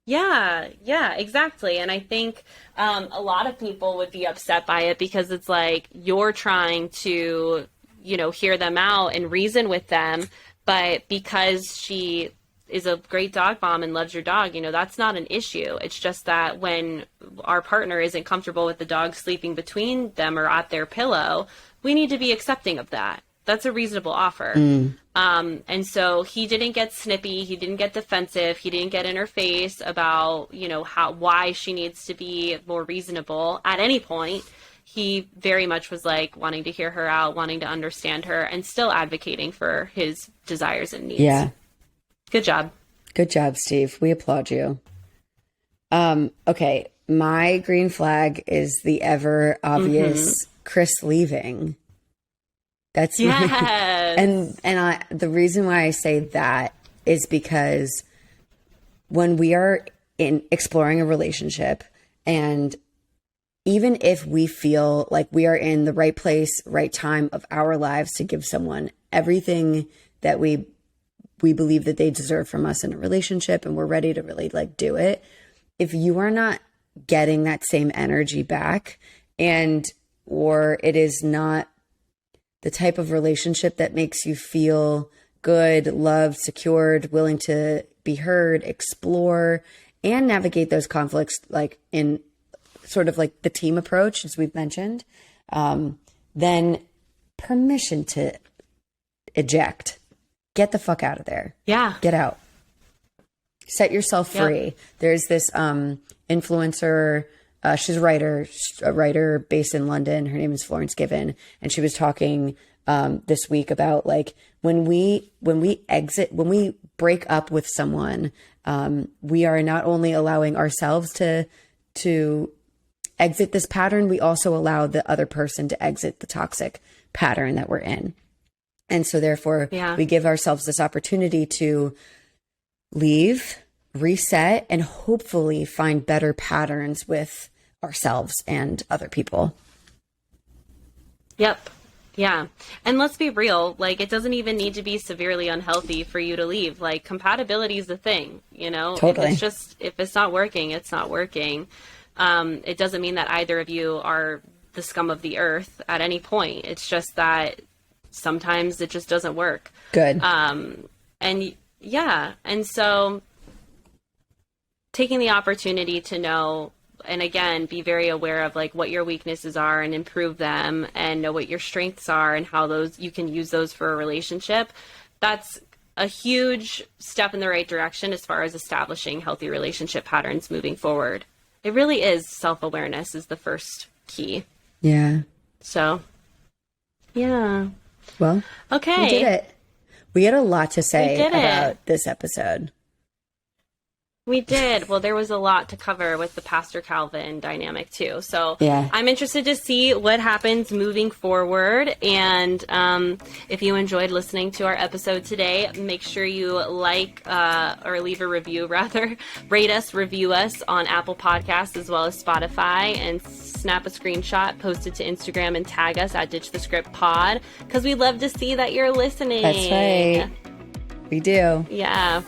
Yeah, exactly. And I think a lot of people would be upset by it, because it's like you're trying to, hear them out and reason with them. But because she is a great dog mom and loves your dog, that's not an issue. It's just that when our partner isn't comfortable with the dog sleeping between them or at their pillow, we need to be accepting of that. That's a reasonable offer. And so he didn't get snippy. He didn't get defensive. He didn't get in her face about, why she needs to be more reasonable at any point. He very much was like wanting to hear her out, wanting to understand her, and still advocating for his desires and needs. Yeah. Good job. Good job, Steve. We applaud you. Okay. My green flag is the ever obvious Chris leaving. That's yes. And the reason why I say that is because when we are in exploring a relationship, and even if we feel like we are in the right place, right time of our lives to give someone everything that we believe that they deserve from us in a relationship, and we're ready to really do it, if you are not getting that same energy back, or it is not the type of relationship that makes you feel good, loved, secured, willing to be heard, explore, and navigate those conflicts, in sort of the team approach, as we've mentioned, then permission to eject. Get the fuck out of there. Yeah. Get out. Set yourself free. Yep. There's this influencer. She's a writer based in London. Her name is Florence Given. And she was talking this week about when we break up with someone, we are not only allowing ourselves to exit this pattern, we also allow the other person to exit the toxic pattern that we're in. And so therefore, we give ourselves this opportunity to leave, reset, and hopefully find better patterns with ourselves and other people. Yep. Yeah. And let's be real, like, it doesn't even need to be severely unhealthy for you to leave. Like, compatibility is the thing, you know? Totally. If it's not working, it's not working. It doesn't mean that either of you are the scum of the earth at any point. It's just that sometimes it just doesn't work. Good. And so taking the opportunity to know, and again, be very aware of like what your weaknesses are and improve them, and know what your strengths are and how those you can use those for a relationship. That's a huge step in the right direction as far as establishing healthy relationship patterns moving forward. It really is self-awareness is the first key. Yeah. So, yeah. Well, okay. We did it. We had a lot to say about this episode. We did. Well, there was a lot to cover with the Pastor Calvin dynamic too. So I'm interested to see what happens moving forward. And if you enjoyed listening to our episode today, make sure you like or leave a review, rather. Rate us, review us on Apple Podcasts as well as Spotify, and snap a screenshot, post it to Instagram, and tag us at Ditch the Script Pod, because we'd love to see that you're listening. That's right. We do. Yeah.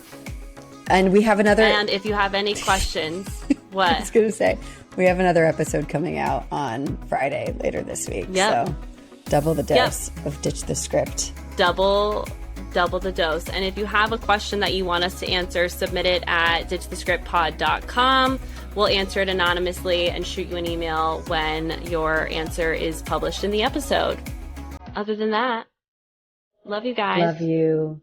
And we have another... And if you have any questions, what? I was going to say, we have another episode coming out on Friday later this week. Yep. So double the dose of Ditch the Script. Double the dose. And if you have a question that you want us to answer, submit it at ditchthescriptpod.com. We'll answer it anonymously and shoot you an email when your answer is published in the episode. Other than that, love you guys. Love you.